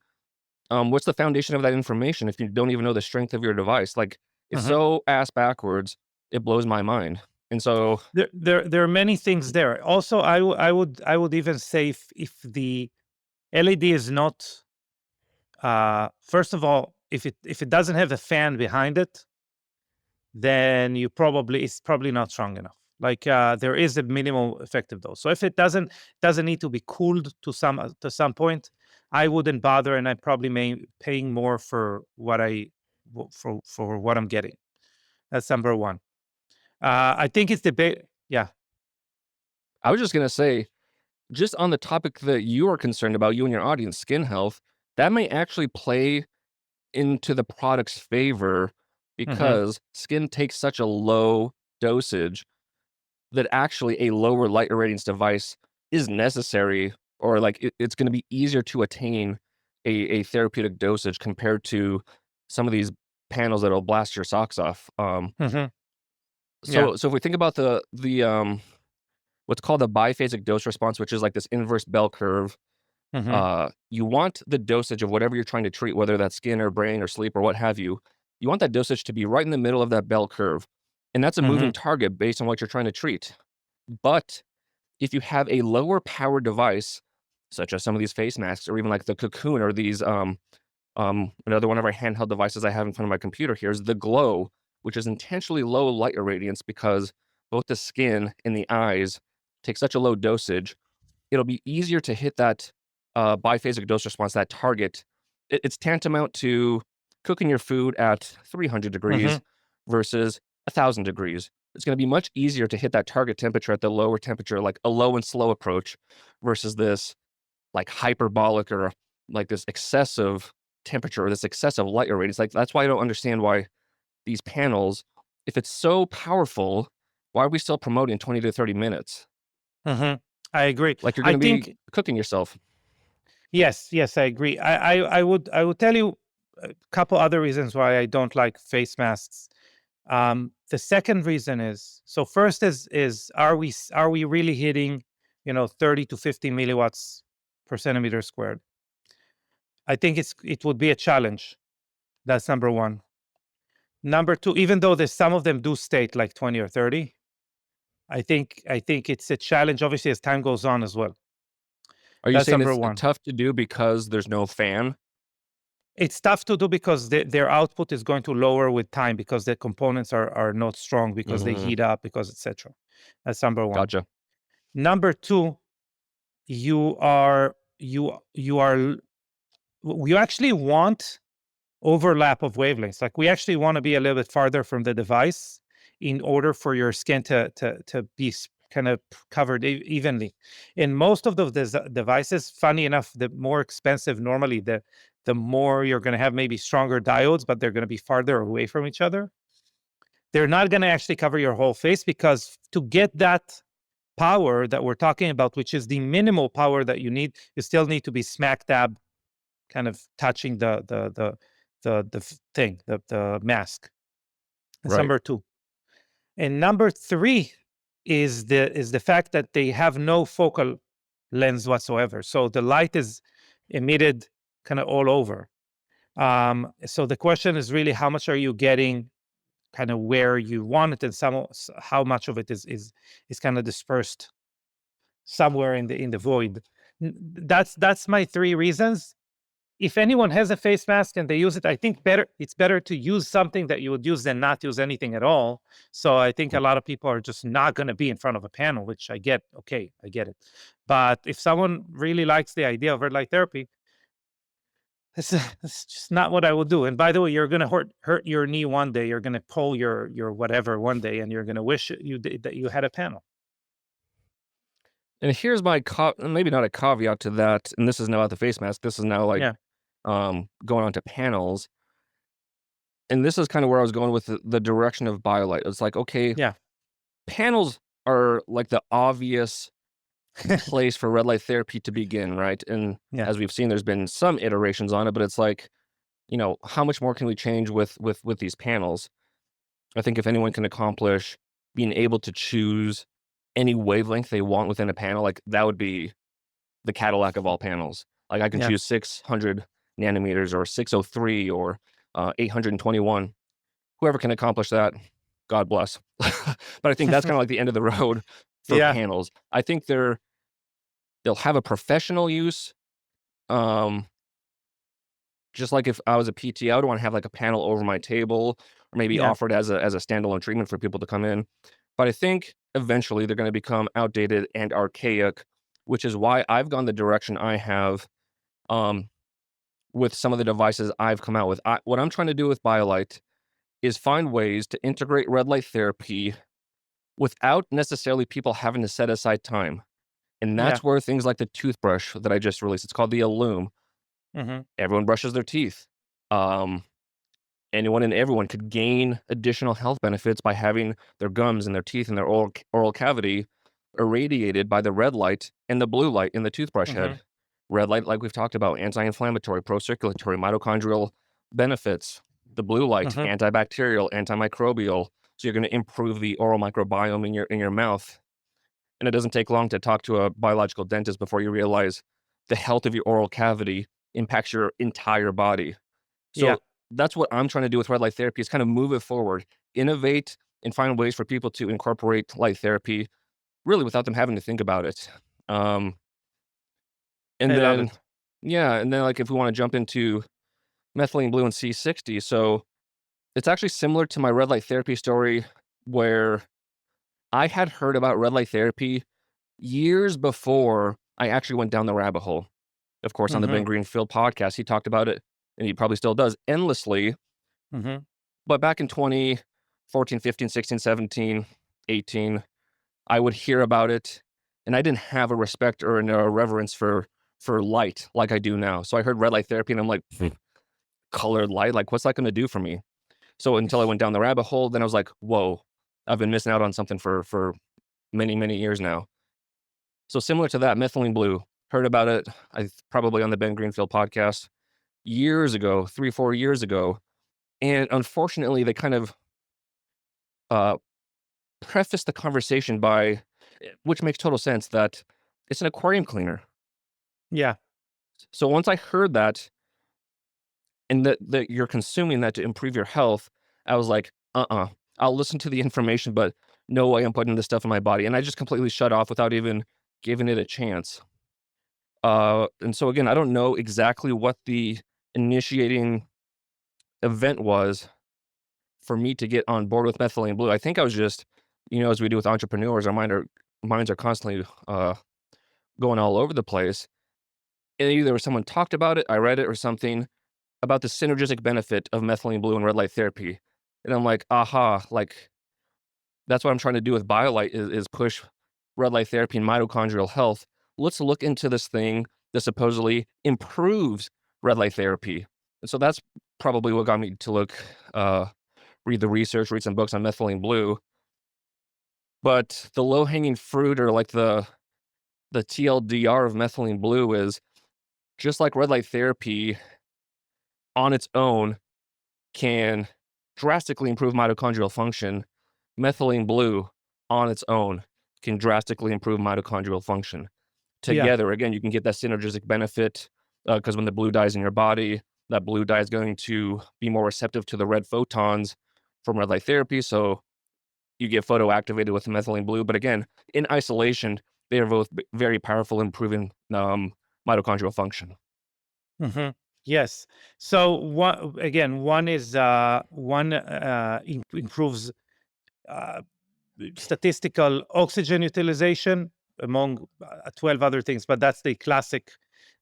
Speaker 2: What's the foundation of that information if you don't even know the strength of your device? Like, it's
Speaker 1: Mhm.
Speaker 2: so ass backwards, it blows my mind. And so
Speaker 1: There are many things there. Also, I would even say if the LED is not, first of all, if it doesn't have a fan behind it, then it's probably not strong enough. Like, there is a minimal effective dose. So if it doesn't need to be cooled to some point, I wouldn't bother, and I probably may paying more for for what I'm getting. That's number one. I think it's the big, yeah.
Speaker 2: I was just gonna say, just on the topic that you are concerned about, you and your audience, skin health, that may actually play into the product's favor
Speaker 1: Hmm.
Speaker 2: because skin takes such a low dosage that actually a lower light irradiance device is necessary, or like it's going to be easier to attain a therapeutic dosage compared to some of these panels that'll blast your socks off.
Speaker 1: Hmm. Yeah.
Speaker 2: So if we think about the what's called the biphasic dose response, which is like this inverse bell curve,
Speaker 1: Hmm.
Speaker 2: you want the dosage of whatever you're trying to treat, whether that's skin or brain or sleep or what have you. You want that dosage to be right in the middle of that bell curve, and that's a
Speaker 1: Hmm.
Speaker 2: moving target based on what you're trying to treat. But if you have a lower power device, such as some of these face masks or even like the Cocoon or these, another one of our handheld devices I have in front of my computer here is the Glow, which is intentionally low light irradiance because both the skin and the eyes take such a low dosage. It'll be easier to hit that biphasic dose response, that target. It's tantamount to cooking your food at 300 degrees
Speaker 1: Hmm.
Speaker 2: versus 1,000 degrees. It's going to be much easier to hit that target temperature at the lower temperature, like a low and slow approach, versus this like hyperbolic or like this excessive temperature or this excessive light irradiance. Like that's why I don't understand why these panels, if it's so powerful, why are we still promoting 20 to 30 minutes?
Speaker 1: Hmm. I agree.
Speaker 2: Like you're
Speaker 1: I
Speaker 2: going to be
Speaker 1: think
Speaker 2: cooking yourself.
Speaker 1: yes, I agree. I would tell you a couple other reasons why I don't like face masks. The second reason is, so first is are we really hitting 30 to 50 milliwatts per centimeter squared? I think it would be a challenge. That's number one. Number two, even though there's some of them do state like 20 or 30, I think it's a challenge, obviously, as time goes on as well.
Speaker 2: Are you
Speaker 1: That's
Speaker 2: saying
Speaker 1: number
Speaker 2: it's
Speaker 1: one.
Speaker 2: tough to do because there's no fan?
Speaker 1: It's tough to do because their output is going to lower with time because the components are not strong because they
Speaker 2: Mhm.
Speaker 1: heat up because etc. That's number one.
Speaker 2: Gotcha.
Speaker 1: Number two, you are you actually want overlap of wavelengths. Like, we actually want to be a little bit farther from the device in order for your skin to be kind of covered evenly. In most of those devices, funny enough, the more expensive normally, the more you're going to have maybe stronger diodes, but they're going to be farther away from each other. They're not going to actually cover your whole face because to get that power that we're talking about, which is the minimal power that you need, you still need to be smack dab kind of touching the mask. That's
Speaker 2: Right.
Speaker 1: number two. And number three is the fact that they have no focal lens whatsoever. So the light is emitted kind of all over. So the question is really how much are you getting kind of where you want it, and how much of it is kind of dispersed somewhere in the void. That's my three reasons. If anyone has a face mask and they use it, I think it's better to use something that you would use than not use anything at all. So I think a lot of people are just not going to be in front of a panel, which I get. Okay, I get it. But if someone really likes the idea of red light therapy, it's just not what I will do. And by the way, you're going to hurt your knee one day. You're going to pull your whatever one day, and you're going to wish that you had a panel.
Speaker 2: And here's my maybe not a caveat to that, and this is now at the face mask. This is now like
Speaker 1: Yeah,
Speaker 2: going on to panels. And this is kind of where I was going with the direction of BioLite. It's like, okay,
Speaker 1: yeah,
Speaker 2: panels are like the obvious place for red light therapy to begin, right? And
Speaker 1: yeah,
Speaker 2: as we've seen, there's been some iterations on it, but it's like, how much more can we change with these panels? I think if anyone can accomplish being able to choose any wavelength they want within a panel, like that would be the Cadillac of all panels. Like I can
Speaker 1: yeah,
Speaker 2: choose 600 nanometers or 603 or 821. Whoever can accomplish that, God bless. But I think that's kind of like the end of the road for
Speaker 1: yeah,
Speaker 2: panels. I think they'll have a professional use. Um, just like if I was a PT, I would want to have like a panel over my table or maybe
Speaker 1: yeah,
Speaker 2: offered as a standalone treatment for people to come in. But I think eventually they're going to become outdated and archaic, which is why I've gone the direction I have um, with some of the devices I've come out with. What I'm trying to do with BioLite is find ways to integrate red light therapy without necessarily people having to set aside time. And
Speaker 1: yeah.
Speaker 2: that's where things like the toothbrush that I just released, it's called the Illume.
Speaker 1: Hmm.
Speaker 2: Everyone brushes their teeth. Um, Anyone and everyone could gain additional health benefits by having their gums and their teeth and their oral cavity irradiated by the red light and the blue light in the toothbrush
Speaker 1: Hmm.
Speaker 2: head. Red light, like we've talked about, anti-inflammatory, pro-circulatory, mitochondrial benefits. The blue light,
Speaker 1: Hmm.
Speaker 2: antibacterial, antimicrobial. So you're going to improve the oral microbiome in your mouth. And it doesn't take long to talk to a biological dentist before you realize the health of your oral cavity impacts your entire body.
Speaker 1: Yeah,
Speaker 2: So that's what I'm trying to do with red light therapy is kind of move it forward, innovate and find ways for people to incorporate light therapy really without them having to think about it. Um, and
Speaker 1: I love
Speaker 2: then,
Speaker 1: it.
Speaker 2: yeah, and then like if we want to jump into methylene blue and C60, so it's actually similar to my red light therapy story where I had heard about red light therapy years before I actually went down the rabbit hole. Of course, on the
Speaker 1: Hmm.
Speaker 2: Ben Greenfield podcast, he talked about it, and he probably still does endlessly.
Speaker 1: Hmm.
Speaker 2: But back in 2014, 15, 16, 17, 18, I would hear about it, and I didn't have a respect or a reverence for light like I do now. So I heard red light therapy, and I'm like, colored light, like what's that going to do for me? So until I went down the rabbit hole, then I was like, whoa, I've been missing out on something for many many years now. So similar to that, methylene blue, heard about it. Probably on the Ben Greenfield podcast years ago, 3 4 years ago, and unfortunately, they kind of uh, preface the conversation by which makes total sense, that it's an aquarium cleaner.
Speaker 1: Yeah,
Speaker 2: So once I heard that and that you're consuming that to improve your health, I was like, I'll listen to the information, but no way I'm putting this stuff in my body. And I just completely shut off without even giving it a chance. And so again, I don't know exactly what the initiating event was for me to get on board with methylene blue. I think I was just, as we do with entrepreneurs, minds are constantly going all over the place. And either someone talked about it, I read it, or something about the synergistic benefit of methylene blue and red light therapy. And I'm like, aha, like that's what I'm trying to do with BioLite is push red light therapy and mitochondrial health. Let's look into this thing that supposedly improves red light therapy. And so that's probably what got me to read the research, read some books on methylene blue. But the low hanging fruit, or like the TLDR of methylene blue, is just like red light therapy on its own, can drastically improve mitochondrial function. Methylene blue on its own can drastically improve mitochondrial function.
Speaker 1: Yeah.
Speaker 2: Together, again, you can get that synergistic benefit because when the blue dye is in your body, that blue dye is going to be more receptive to the red photons from red light therapy. So you get photoactivated with methylene blue. But again, in isolation, they are both very powerful in improving mitochondrial function.
Speaker 1: Hmm. Yes. So one is improves uh, statistical oxygen utilization among 12 other things, but that's the classic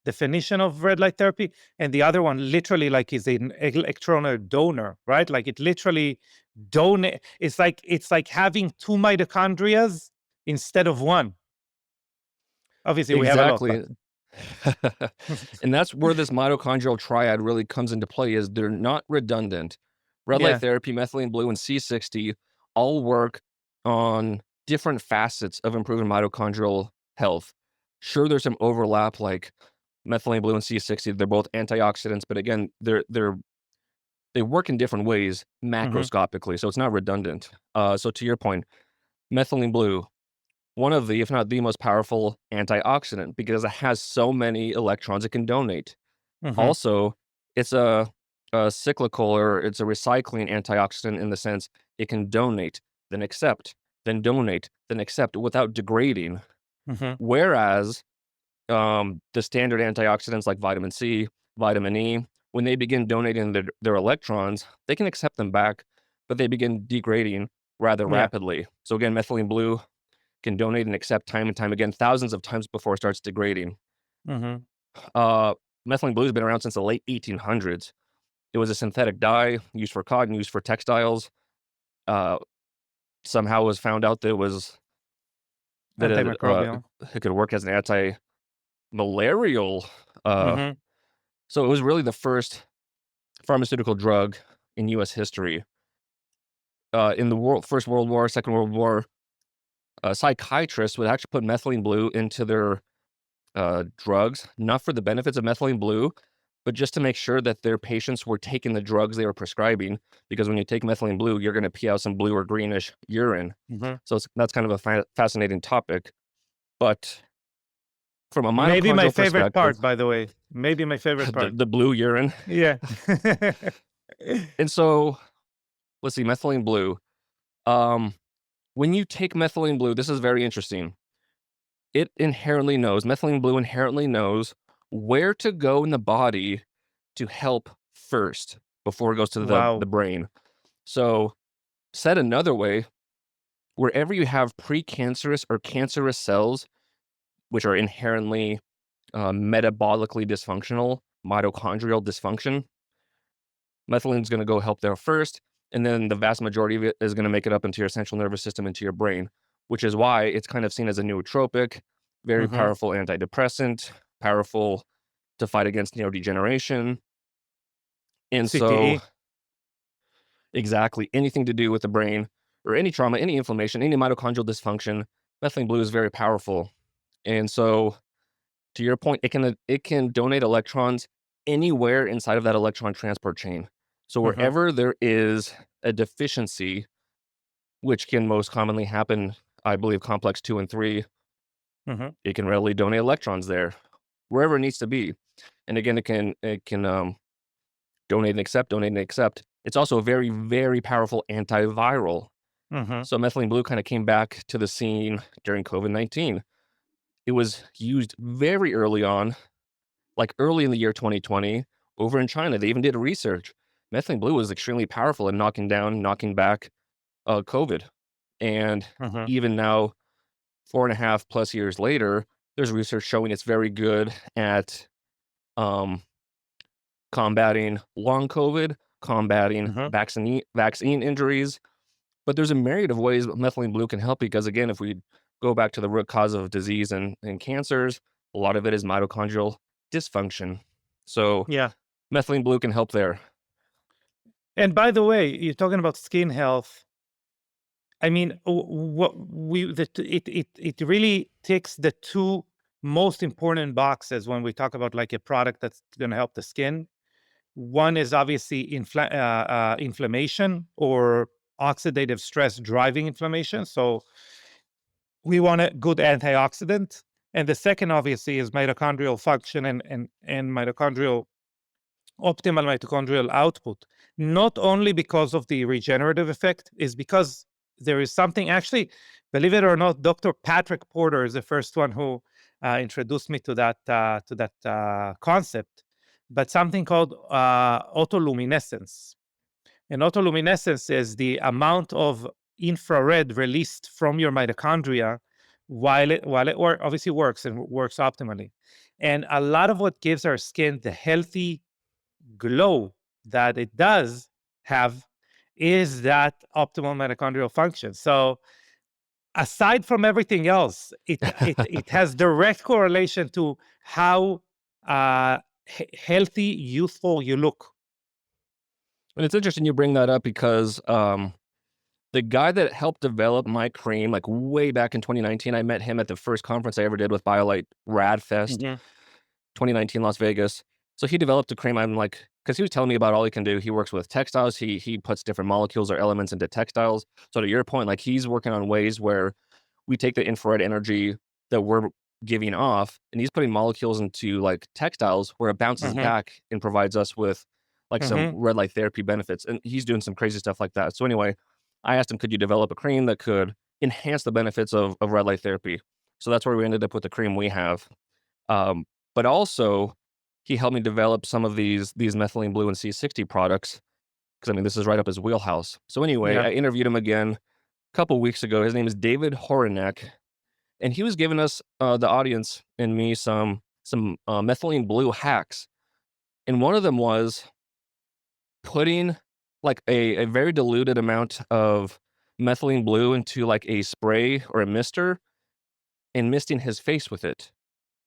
Speaker 1: definition of red light therapy. And the other one literally like is an electron donor, right? Like it literally donate. It's like having two mitochondrias instead of one. Obviously, we have a lot, but
Speaker 2: Exactly. And that's where this mitochondrial triad really comes into play is they're not redundant. Red light
Speaker 1: yeah.
Speaker 2: therapy, methylene blue, and C60 all work on different facets of improving mitochondrial health. Sure, there's some overlap like methylene blue and C60, they're both antioxidants, but again, they work in different ways
Speaker 1: Hmm.
Speaker 2: macroscopically, so it's not redundant. So to your point, methylene blue, one of the, if not the most powerful antioxidant because it has so many electrons it can donate.
Speaker 1: Hmm.
Speaker 2: Also, it's a cyclical or it's a recycling antioxidant in the sense it can donate, then accept, then donate, then accept without degrading.
Speaker 1: Hmm.
Speaker 2: Whereas the standard antioxidants like vitamin C, vitamin E, when they begin donating their electrons, they can accept them back, but they begin degrading rather
Speaker 1: Yeah.
Speaker 2: rapidly. So again, methylene blue can donate and accept time and time again, thousands of times before it starts degrading.
Speaker 1: Hmm.
Speaker 2: Uh, Methylene blue has been around since the late 1800s. It was a synthetic dye used for cotton, used for textiles. Uh, Somehow it was found out that that
Speaker 1: Antimicrobial.
Speaker 2: it could work as an anti-malarial. Uh,
Speaker 1: Hmm.
Speaker 2: so it was really the first pharmaceutical drug in U.S. history. In the First World War, Second World War, psychiatrists would actually put methylene blue into their drugs, not for the benefits of methylene blue, but just to make sure that their patients were taking the drugs they were prescribing. Because when you take methylene blue, you're going to pee out some blue or greenish urine.
Speaker 1: Hmm.
Speaker 2: So that's kind of a fascinating topic. But from a
Speaker 1: Maybe my
Speaker 2: mitochondrial
Speaker 1: favorite
Speaker 2: perspective,
Speaker 1: part, by the way. Maybe my favorite part.
Speaker 2: the blue urine.
Speaker 1: Yeah.
Speaker 2: And so let's see, methylene blue. Um, when you take methylene blue, this is very interesting. Methylene blue inherently knows where to go in the body to help first before it goes to the
Speaker 1: Wow.
Speaker 2: brain. So, said another way, wherever you have precancerous or cancerous cells, which are inherently metabolically dysfunctional, mitochondrial dysfunction, methylene is going to go help there first. And then the vast majority of it is going to make it up into your central nervous system, into your brain, which is why it's kind of seen as a nootropic, very
Speaker 1: Hmm.
Speaker 2: powerful antidepressant, powerful to fight against neurodegeneration. And so,
Speaker 1: CTE.
Speaker 2: exactly anything to do with the brain or any trauma, any inflammation, any mitochondrial dysfunction, methylene blue is very powerful. And so, to your point, it can donate electrons anywhere inside of that electron transport chain. So
Speaker 1: Hmm.
Speaker 2: wherever there is a deficiency, which can most commonly happen, I believe, complex 2 and 3,
Speaker 1: Hmm.
Speaker 2: it can readily donate electrons there, wherever it needs to be. And again, it can donate and accept. It's also a very, very powerful antiviral.
Speaker 1: Hmm.
Speaker 2: So methylene blue kind of came back to the scene during COVID-19. It was used very early on, like early in the year 2020, over in China. They even did research. Methylene blue was extremely powerful in knocking back COVID. And
Speaker 1: Hmm.
Speaker 2: even now, 4.5+ years later, there's research showing it's very good at um, combating long COVID, combating
Speaker 1: Hmm.
Speaker 2: vaccine injuries. But there's a myriad of ways methylene blue can help because, again, if we go back to the root cause of disease and cancers, a lot of it is mitochondrial dysfunction. So
Speaker 1: Yeah.
Speaker 2: methylene blue can help there.
Speaker 1: And by the way, you're talking about skin health. I mean, what we the it really ticks the two most important boxes when we talk about like a product that's going to help the skin. One is obviously inflammation or oxidative stress driving inflammation. So we want a good antioxidant. And the second, obviously, is mitochondrial function and mitochondrial optimal mitochondrial output, not only because of the regenerative effect, is because there is something actually, believe it or not, Dr. Patrick Porter is the first one who introduced me to that concept, but something called autoluminescence. And autoluminescence is the amount of infrared released from your mitochondria while it obviously works and works optimally. And a lot of what gives our skin the healthy glow that it does have is that optimal mitochondrial function. So aside from everything else, it has direct correlation to how healthy, youthful you look.
Speaker 2: And it's interesting you bring that up because the guy that helped develop my cream, like way back in 2019, I met him at the first conference I ever did with BioLite, Radfest,
Speaker 1: Mhm,
Speaker 2: 2019, Las Vegas. So he developed a cream. I'm like, because he was telling me about all he can do. He works with textiles. He puts different molecules or elements into textiles. So to your point, like he's working on ways where we take the infrared energy that we're giving off, and he's putting molecules into like textiles where it bounces
Speaker 1: mhm,
Speaker 2: back and provides us with like some
Speaker 1: mhm.
Speaker 2: red light therapy benefits. And he's doing some crazy stuff like that. So anyway, I asked him, could you develop a cream that could enhance the benefits of red light therapy? So that's where we ended up with the cream we have. Um, but also, he helped me develop some of these methylene blue and C60 products because I mean this is right up his wheelhouse. So anyway,
Speaker 1: Yeah.
Speaker 2: I interviewed him again a couple weeks ago. His name is David Horinek, and he was giving us the audience and me some methylene blue hacks, and one of them was putting like a very diluted amount of methylene blue into like a spray or a mister and misting his face with it.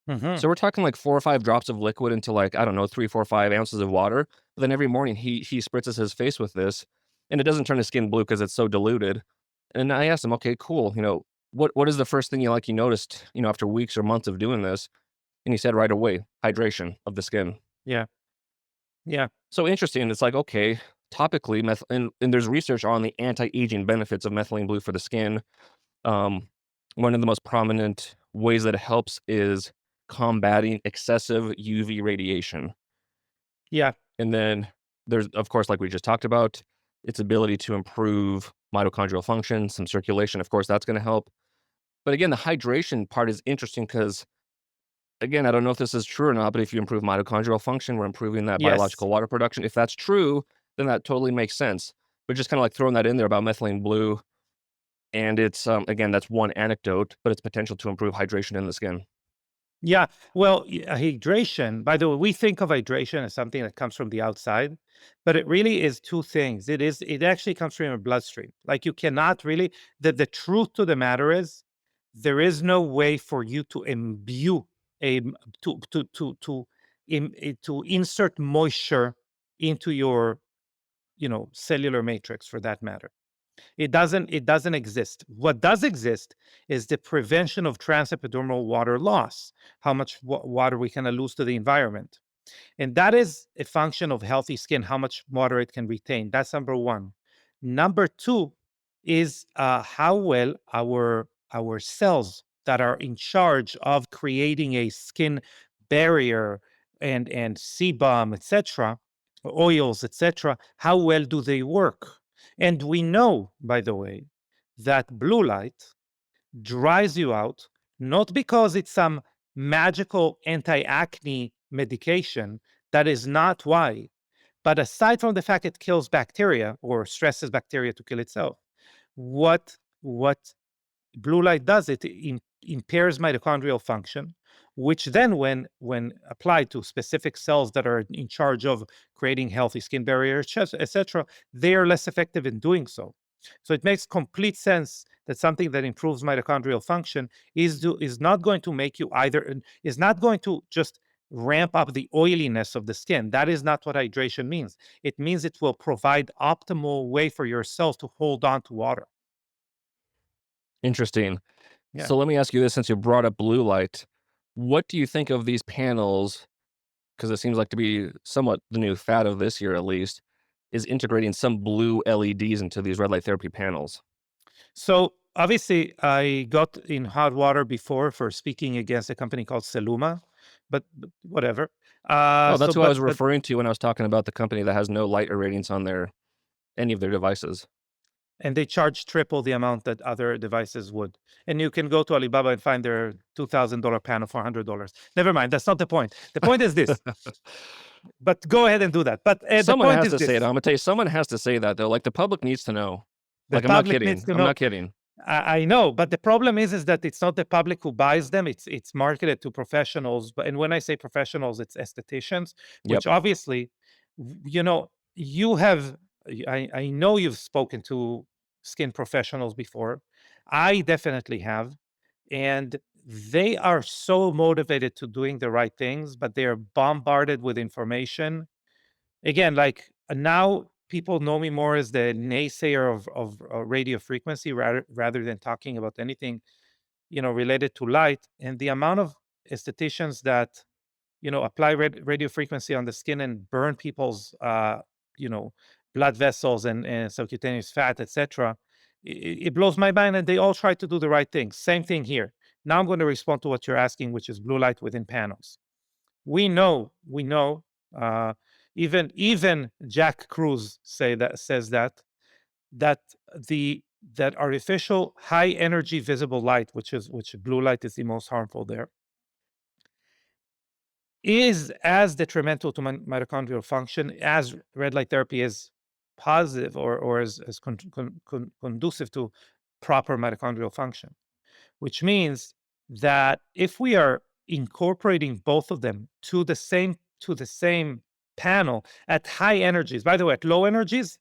Speaker 1: Mhm.
Speaker 2: So we're talking like 4 or 5 drops of liquid into like, I don't know, 3, 4, 5 ounces of water. But then every morning he spritzes his face with this, and it doesn't turn his skin blue because it's so diluted. And I asked him, okay, cool. What is the first thing you noticed, after weeks or months of doing this? And he said right away, hydration of the skin.
Speaker 1: Yeah. Yeah.
Speaker 2: So interesting. It's like, okay, topically, and there's research on the anti-aging benefits of methylene blue for the skin. Um, One of the most prominent ways that it helps is combating excessive UV radiation.
Speaker 1: Yeah.
Speaker 2: And then there's, of course, like we just talked about, its ability to improve mitochondrial function, some circulation. Of course, that's going to help. But again, the hydration part is interesting because, again, I don't know if this is true or not, but if you improve mitochondrial function, we're improving that
Speaker 1: Yes.
Speaker 2: biological water production. If that's true, then that totally makes sense. But just kind of like throwing that in there about methylene blue. And it's, again, that's one anecdote, but its potential to improve hydration in the skin.
Speaker 1: Yeah. Well, hydration, by the way, we think of hydration as something that comes from the outside, but it really is two things. It actually comes from your bloodstream. Like you cannot really, the truth to the matter is there is no way for you to imbue a, m- to insert moisture into your, cellular matrix for that matter. It doesn't exist. What does exist is the prevention of transepidermal water loss, how much water we can lose to the environment. And that is a function of healthy skin, how much water it can retain. That's number one. Number two is how well our cells that are in charge of creating a skin barrier and sebum, etc., oils, etc., how well do they work? And we know, by the way, that blue light dries you out, not because it's some magical anti acne medication. That is not why. But aside from the fact it kills bacteria or stresses bacteria to kill itself, what blue light does it impairs mitochondrial function, which then when applied to specific cells that are in charge of creating healthy skin barriers, etc., they are less effective in doing so. So it makes complete sense that something that improves mitochondrial function is not going to make you either, is not going to just ramp up the oiliness of the skin. That is not what hydration means. It means it will provide optimal way for your cells to hold on to water.
Speaker 2: Interesting.
Speaker 1: Yeah.
Speaker 2: So let me ask you this, since you brought up blue light, what do you think of these panels because it seems like to be somewhat the new fad of this year at least, is integrating some blue LEDs into these red light therapy panels.
Speaker 1: So obviously, I got in hot water before for speaking against a company called Seluma, but whatever.
Speaker 2: Oh,
Speaker 1: So,
Speaker 2: that's who I was
Speaker 1: but
Speaker 2: referring to when I was talking about the company that has no light ratings on their any of their devices.
Speaker 1: and they charge triple the amount that other devices would. And you can go to Alibaba and find their $2,000 panel for $100. Never mind. That's not the point. The point is this. But go ahead and do that. But the
Speaker 2: Someone
Speaker 1: point
Speaker 2: has
Speaker 1: is
Speaker 2: to say it.
Speaker 1: this:
Speaker 2: I'm gonna tell you, someone has to say that though. Like the public needs to know.
Speaker 1: the
Speaker 2: Like I'm not
Speaker 1: public needs
Speaker 2: kidding.
Speaker 1: to
Speaker 2: I'm
Speaker 1: know.
Speaker 2: not kidding.
Speaker 1: I know, but the problem is that it's not the public who buys them. It's marketed to professionals. But and when I say professionals, it's estheticians,
Speaker 2: Yep.
Speaker 1: which obviously, you have. I know you've spoken to skin professionals before. I definitely have, and they are so motivated to doing the right things, but they are bombarded with information. Again, like now people know me more as the naysayer of radio frequency rather than talking about anything related to light. And the amount of estheticians that apply radio frequency on the skin and burn people's you know blood vessels and subcutaneous fat, etc. It blows my mind, and they all try to do the right thing. Same thing here. Now I'm going to respond to what you're asking, which is blue light within panels. We know. Uh, even Jack Cruz says that the that artificial high energy visible light, which blue light is the most harmful there, is as detrimental to mitochondrial function as red light therapy is positive or as conducive to proper mitochondrial function. Which means that if we are incorporating both of them to the same panel at high energies, by the way, at low energies,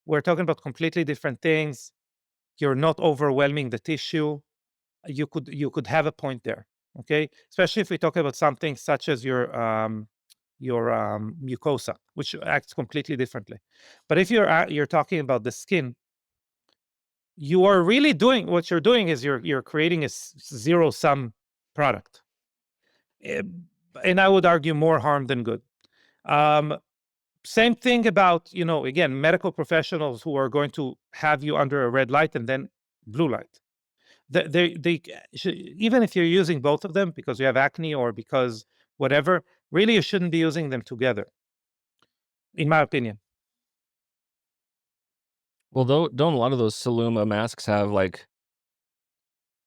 Speaker 1: we're talking about completely different things. You're not overwhelming the tissue. You could have a point there, okay? Especially if we talk about something such as your mucosa, which acts completely differently. But if you're talking about the skin, you are really doing what you're doing is you're creating a zero sum product. Eh, and I would argue more harm than good. Um, Same thing about again, medical professionals who are going to have you under a red light and then blue light. They even if you're using both of them because you have acne or because whatever, really you shouldn't be using them together, in my opinion.
Speaker 2: Well, though, don't a lot of those Saluma masks have like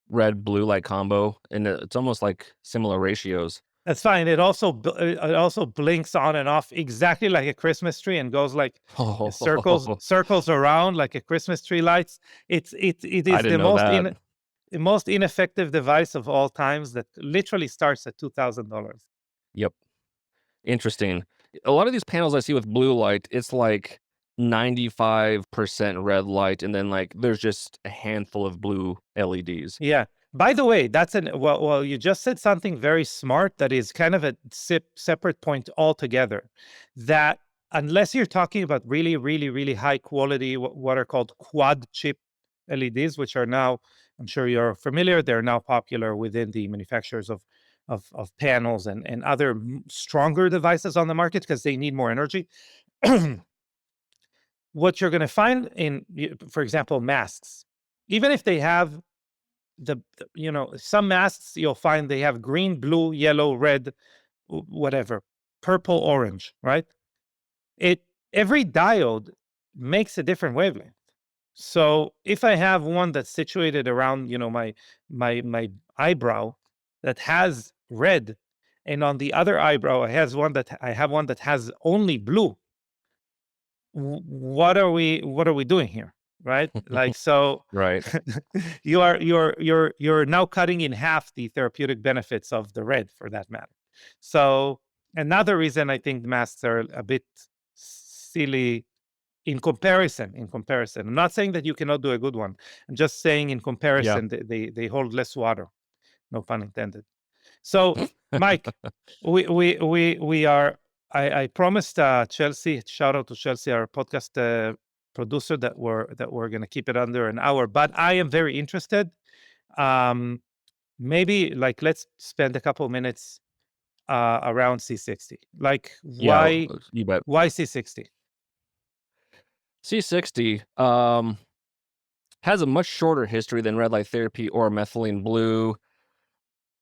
Speaker 2: red blue light combo, and it's almost like similar ratios.
Speaker 1: That's fine. It also blinks on and off exactly like a Christmas tree and goes like circles
Speaker 2: Oh,
Speaker 1: circles around like a Christmas tree lights. It
Speaker 2: I
Speaker 1: is
Speaker 2: didn't know that.
Speaker 1: the most ineffective device of all times that literally starts at $2,000.
Speaker 2: Yep. Interesting. A lot of these panels I see with blue light, it's like 95% red light, and then like there's just a handful of blue LEDs.
Speaker 1: Yeah. By the way, that's an well, you just said something very smart that is kind of a separate point altogether. That unless you're talking about really, really, really high quality, what are called quad chip LEDs, which are now, I'm sure you're familiar, they're now popular within the manufacturers of panels and other stronger devices on the market because they need more energy. What you're going to find in, for example, masks, even if they have some masks, you'll find they have green, blue, yellow, red, whatever, purple, orange, right? It Every diode makes a different wavelength. So if I have one that's situated around, my eyebrow that has red, and on the other eyebrow I have one that has only blue, what are we doing here, right? Like, so
Speaker 2: Right.
Speaker 1: you're now cutting in half the therapeutic benefits of the red, for that matter. So another reason I think the masks are a bit silly in comparison. I'm not saying that you cannot do a good one. I'm just saying in
Speaker 2: Yeah.
Speaker 1: comparison they hold less water, no pun intended. So, Mike, we are. I promised Chelsea. Shout out to Chelsea, our podcast producer, that we're going to keep it under an hour. But I am very interested. Um, Maybe like let's spend a couple of minutes around C60? Like,
Speaker 2: Yeah,
Speaker 1: why
Speaker 2: you bet.
Speaker 1: why C60?
Speaker 2: C60 has a much shorter history than red light therapy or methylene blue.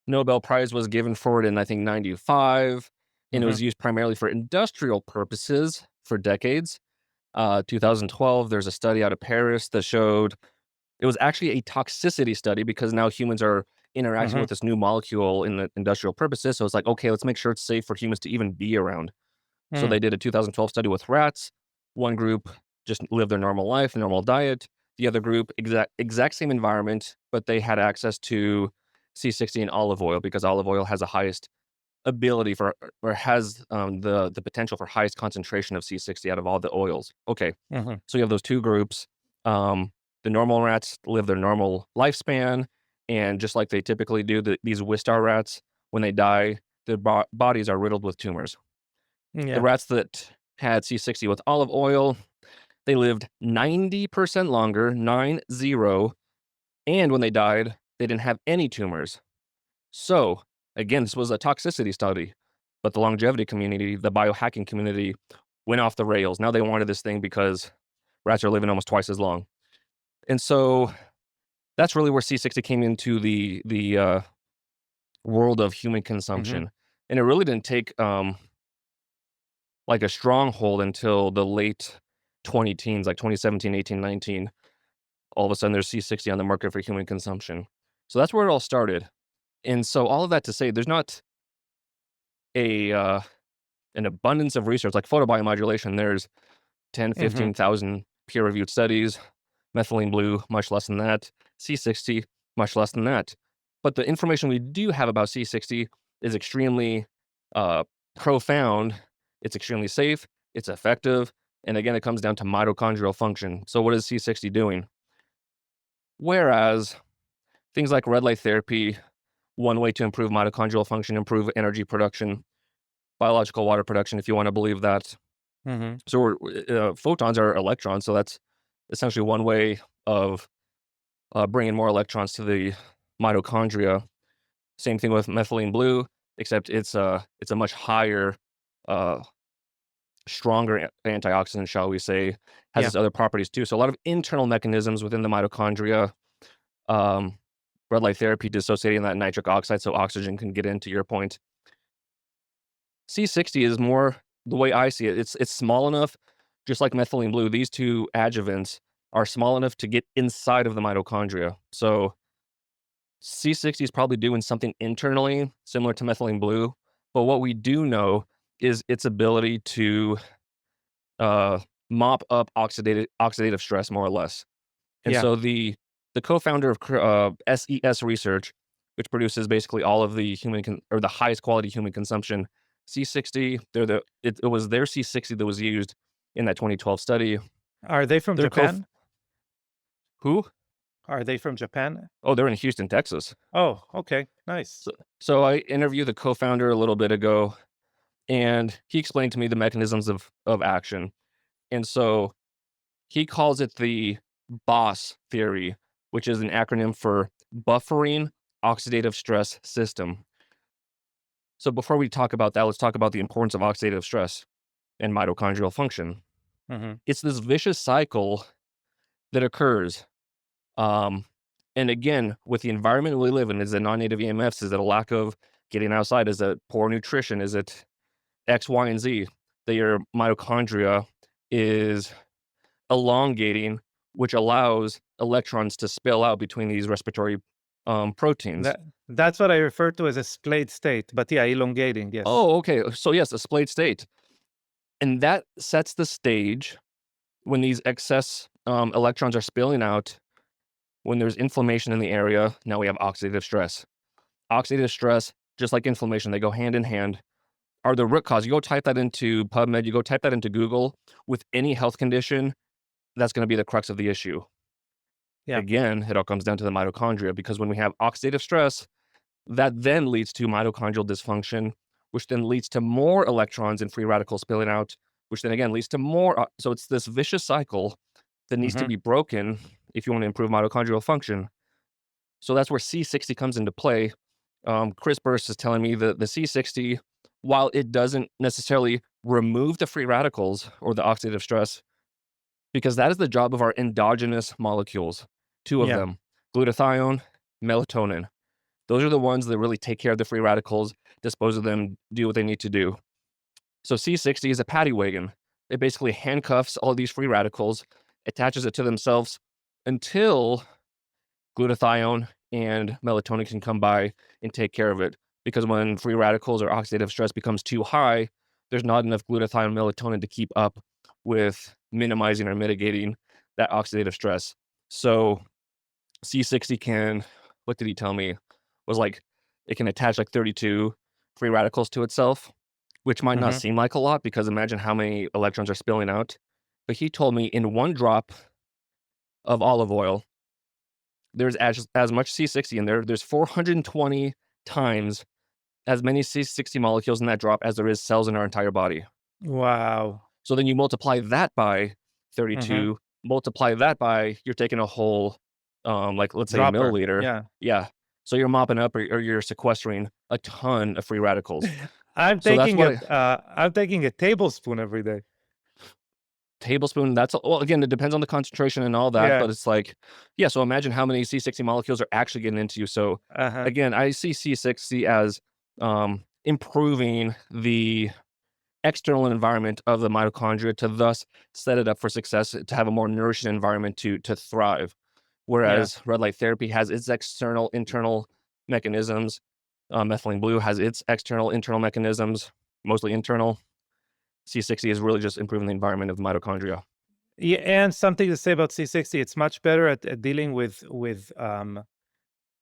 Speaker 2: Nobel Prize was given for it in, I think, 95, and it
Speaker 1: Hmm.
Speaker 2: was used primarily for industrial purposes for decades. 2012, there's a study out of Paris that showed it was actually a toxicity study because now humans are interacting
Speaker 1: Hmm.
Speaker 2: with this new molecule in the industrial purposes. So it's like, okay, let's make sure it's safe for humans to even be around. So
Speaker 1: Mm.
Speaker 2: they did a 2012 study with rats. One group just lived their normal life, normal diet. The other group, exact same environment, but they had access to C60 and olive oil because olive oil has the highest ability for or has the potential for highest concentration of C60 out of all the oils. Okay,
Speaker 1: Hmm.
Speaker 2: so you have those two groups. Um, the normal rats live their normal lifespan, and just like they typically do, these Wistar rats, when they die, their bodies are riddled with tumors. The
Speaker 1: Yeah.
Speaker 2: rats that had C60 with olive oil, they lived 90% longer, 90, and when they died, they didn't have any tumors. So, again, this was a toxicity study, but the longevity community, the biohacking community, went off the rails. Now they wanted this thing because rats are living almost twice as long. And so that's really where C60 came into the world of human
Speaker 1: Hmm.
Speaker 2: consumption. And it really didn't take like a stronghold until the late 20 teens, like 2017, 18, 19. All of a sudden, there's C60 on the market for human consumption. So that's where it all started. And so all of that to say, there's not a an abundance of research like photobiomodulation. There's 10,
Speaker 1: Hmm.
Speaker 2: 15,000 peer-reviewed studies. Methylene blue, much less than that. C60, much less than that. But the information we do have about C60 is extremely uh, profound. It's extremely safe. It's effective. And again, it comes down to mitochondrial function. So what is C60 doing? Whereas things like red light therapy, one way to improve mitochondrial function, improve energy production, biological water production, if you want to believe that.
Speaker 1: Hmm.
Speaker 2: So photons are electrons. So that's essentially one way of bringing more electrons to the mitochondria. Same thing with methylene blue, except it's a much higher, uh, stronger antioxidant, shall we say, has
Speaker 1: Yeah.
Speaker 2: its other properties too. So a lot of internal mechanisms within the mitochondria. Um, red light therapy dissociating that nitric oxide so oxygen can get into your point. C60 is more the way I see it. It's small enough, just like methylene blue. These two adjuvants are small enough to get inside of the mitochondria. So C60 is probably doing something internally similar to methylene blue, but what we do know is its ability to uh, mop up oxidative stress more or less. And
Speaker 1: Yeah.
Speaker 2: so the co-founder of SES Research, which produces basically all of the or the highest quality human consumption, C60, it was their C60 that was used in that 2012 study.
Speaker 1: Are they from
Speaker 2: Their co
Speaker 1: Japan?
Speaker 2: Who?
Speaker 1: Are they from Japan?
Speaker 2: Oh, they're in Houston, Texas.
Speaker 1: Oh, okay. Nice.
Speaker 2: So I interviewed the co-founder a little bit ago, and he explained to me the mechanisms of action. And so he calls it the BOSS theory, which is an acronym for buffering oxidative stress system. So before we talk about that, let's talk about the importance of oxidative stress and mitochondrial function.
Speaker 1: Hmm.
Speaker 2: It's this vicious cycle that occurs. Um, and again, with the environment we live in, is it non-native EMFs? Is it a lack of getting outside? Is it poor nutrition? Is it X, Y, and Z that your mitochondria is elongating, which allows electrons to spill out between these respiratory proteins?
Speaker 1: That's what I refer to as a splayed state. But yeah, elongating. Yes.
Speaker 2: Oh, okay. So yes, a splayed state. And that sets the stage when these excess electrons are spilling out, when there's inflammation in the area. Now we have oxidative stress. Oxidative stress, just like inflammation, they go hand in hand, are the root cause. You go type that into PubMed, you go type that into Google with any health condition, that's going to be the crux of the issue.
Speaker 1: Yeah.
Speaker 2: Again, it all comes down to the mitochondria because when we have oxidative stress, that then leads to mitochondrial dysfunction, which then leads to more electrons and free radicals spilling out, which then again leads to more. So it's this vicious cycle that needs to
Speaker 1: Hmm.
Speaker 2: be broken if you want to improve mitochondrial function. So that's where C60 comes into play. Chris Burst is telling me that the C60, while it doesn't necessarily remove the free radicals or the oxidative stress, because that is the job of our endogenous molecules, two of
Speaker 1: Yeah.
Speaker 2: them, glutathione, melatonin. Those are the ones that really take care of the free radicals, dispose of them, do what they need to do. So C60 is a paddy wagon. It basically handcuffs all these free radicals, attaches it to themselves until glutathione and melatonin can come by and take care of it. Because when free radicals or oxidative stress becomes too high, there's not enough glutathione and melatonin to keep up with minimizing or mitigating that oxidative stress. So C60 can, what did he tell me? Was like it can attach like 32 free radicals to itself, which might not
Speaker 1: Hmm.
Speaker 2: seem like a lot because imagine how many electrons are spilling out. But he told me in one drop of olive oil, there's as much C60 in there. There's 420 times as many C60 molecules in that drop as there is cells in our entire body.
Speaker 1: Wow.
Speaker 2: So then you multiply that by
Speaker 1: Hmm.
Speaker 2: 32, multiply that by you're taking a whole, like let's say a
Speaker 1: Dropper.
Speaker 2: milliliter.
Speaker 1: Yeah.
Speaker 2: Yeah. So you're mopping up or you're sequestering a ton of free radicals. So that's what I,
Speaker 1: I'm taking a tablespoon every day.
Speaker 2: tablespoon. That's well, again, it depends on the concentration and all that,
Speaker 1: Yeah.
Speaker 2: but it's like, yeah. So imagine how many C60 molecules are actually getting into you. So
Speaker 1: Uh-huh.
Speaker 2: again, I see C60 as improving the external environment of the mitochondria to thus set it up for success to have a more nourishing environment to thrive.
Speaker 1: Yeah.
Speaker 2: Whereas red light therapy has its external internal mechanisms. Methylene blue has its external internal mechanisms, mostly internal. C60 is really just improving the environment of the mitochondria.
Speaker 1: Yeah, and something to say about C60, it's much better at dealing with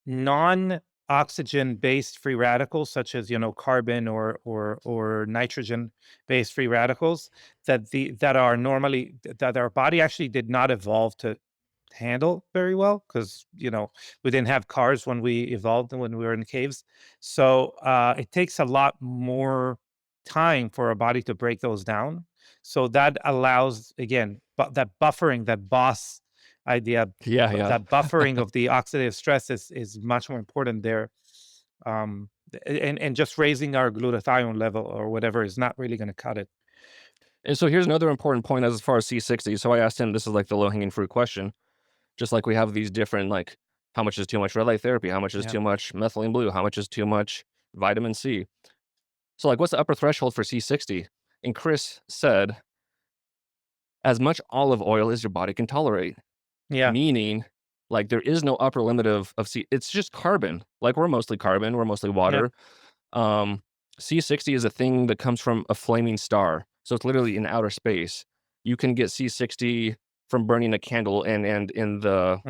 Speaker 1: non-oxygen based free radicals, such as carbon or nitrogen based free radicals that are normally that our body actually did not evolve to handle very well, because we didn't have cars when we evolved and when we were in caves. So it takes a lot more time for our body to break those down. So that allows, again, but that buffering, that boss idea,
Speaker 2: Yeah, yeah.
Speaker 1: that buffering of the oxidative stress is much more important there. And just raising our glutathione level or whatever is not really going to cut it.
Speaker 2: And so here's another important point as far as C60. So I asked him, this is like the low hanging fruit question. Just like we have these different, like, how much is too much red light therapy? How much is
Speaker 1: Yeah.
Speaker 2: too much methylene blue? How much is too much vitamin C? So, like, what's the upper threshold for C60? And Chris said, as much olive oil as your body can tolerate,
Speaker 1: Yeah.
Speaker 2: meaning, like, there is no upper limit of C. It's just carbon. Like, we're mostly carbon, we're mostly
Speaker 1: Yeah.
Speaker 2: water. Um, C60 is a thing that comes from a flaming star. So, it's literally in outer space. You can get C60 from burning a candle and
Speaker 1: Hmm.
Speaker 2: in the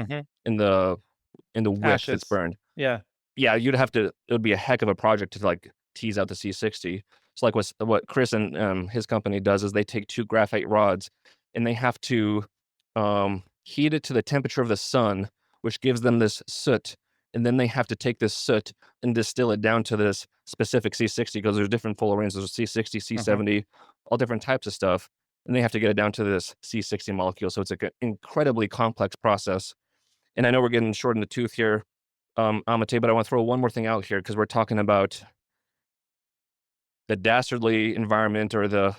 Speaker 2: in the wick that's
Speaker 1: Ashes.
Speaker 2: burned.
Speaker 1: Yeah.
Speaker 2: Yeah, it would be a heck of a project to, like, tease out the C60. So, like, what Chris and, his company does is they take 2 graphite rods, and they have to, heat it to the temperature of the sun, which gives them this soot, and then they have to take this soot and distill it down to this specific C60 because there's different full ranges. There's C60,
Speaker 1: Hmm.
Speaker 2: C70, all different types of stuff, and they have to get it down to this C60 molecule, so it's, like, an incredibly complex process. And I know we're getting short in the tooth here, Amate, but I want to throw one more thing out here because we're talking about the dastardly environment or the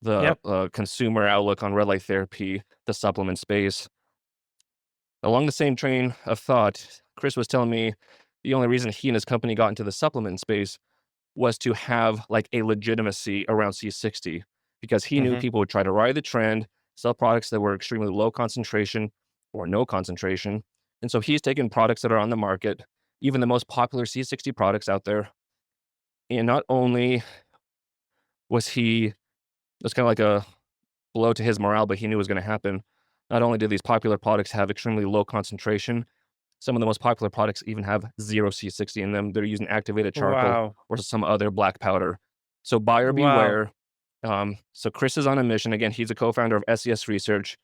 Speaker 1: Yep.
Speaker 2: consumer outlook on red light therapy, the supplement space. Along the same train of thought, Chris was telling me the only reason he and his company got into the supplement space was to have like a legitimacy around C60 because he knew
Speaker 1: Hmm.
Speaker 2: people would try to ride the trend, sell products that were extremely low concentration or no concentration. And so he's taken products that are on the market, even the most popular C60 products out there. And not only was he, it was kind of like a blow to his morale, but he knew it was going to happen. Not only did these popular products have extremely low concentration, some of the most popular products even have zero C60 in them. They're using activated charcoal
Speaker 1: Wow.
Speaker 2: or some other black powder. So buyer
Speaker 1: Wow.
Speaker 2: beware. So Chris is on a mission. Again, he's a co-founder of SES Research.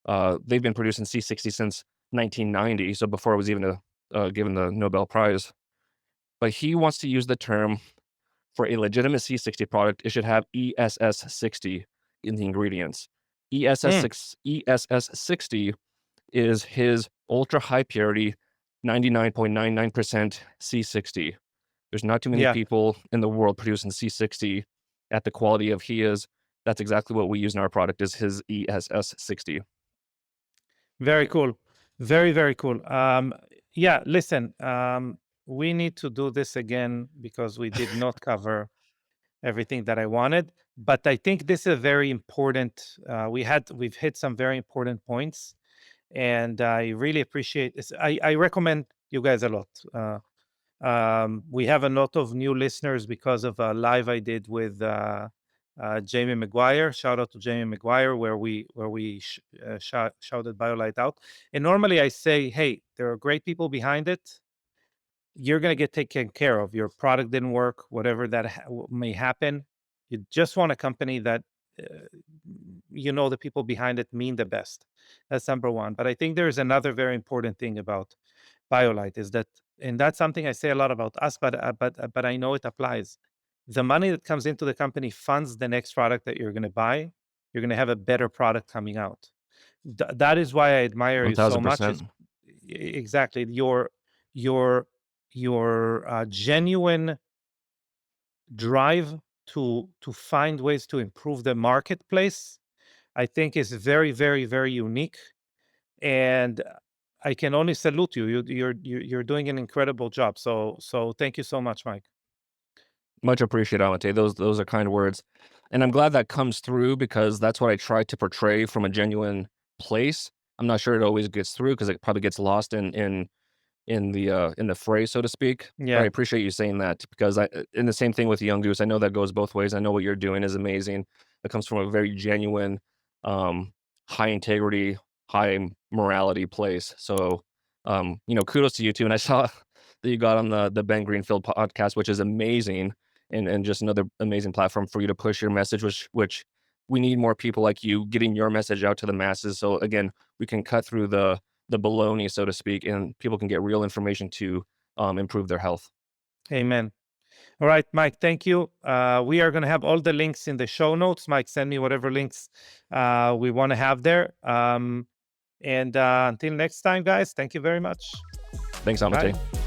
Speaker 2: They've been producing C60 since 1990, so before it was even given the Nobel Prize. But he wants to use the term for a legitimate C60 product. It should have ESS60 in the ingredients.
Speaker 1: Mm.
Speaker 2: ESS60 is his ultra high purity 99.99% C60. There's not too many
Speaker 1: Yeah.
Speaker 2: people in the world producing C60 at the quality of he is. That's exactly what we use in our product is his ESS60.
Speaker 1: Very cool. Very, very cool. Yeah, listen, we need to do this again because we did not cover everything that I wanted. But I think this is a very important. We've hit some very important points, and I really appreciate this. I recommend you guys a lot. We have a lot of new listeners because of a live I did with Jamie McGuire. Shout out to Jamie McGuire, where we shouted BioLite out. And normally I say, hey, there are great people behind it. You're going to get taken care of. Your product didn't work, whatever that may happen. You just want a company that uh, the people behind it mean the best. That's number one. But I think there's another very important thing about BioLite is that, and that's something I say a lot about us, but I know it applies. The money that comes into the company funds the next product that you're going to buy. You're going to have a better product coming out. That is why I admire you so much. Is
Speaker 2: 1000%.
Speaker 1: exactly your genuine drive to find ways to improve the marketplace. I think is very, very, very unique, and I can only salute you. You're doing an incredible job. So thank you so much, Mike.
Speaker 2: Much appreciated, Amate. Those are kind words. And I'm glad that comes through because that's what I try to portray from a genuine place. I'm not sure it always gets through because it probably gets lost in the fray, so to speak. But I
Speaker 1: Yeah,
Speaker 2: appreciate you saying that because and the same thing with Young Goose. I know that goes both ways. I know what you're doing is amazing. It comes from a very genuine, um, high integrity, high morality place. So, kudos to you too. And I saw that you got on the Ben Greenfield podcast, which is amazing, and just another amazing platform for you to push your message, which we need more people like you getting your message out to the masses. So again, we can cut through the baloney, so to speak, and people can get real information to improve their health.
Speaker 1: amen. All right, Mike, thank you. We are going to have all the links in the show notes. Mike, send me whatever links we want to have there. And until next time, guys, thank you very much.
Speaker 2: Thanks,
Speaker 1: Bye.
Speaker 2: Amate.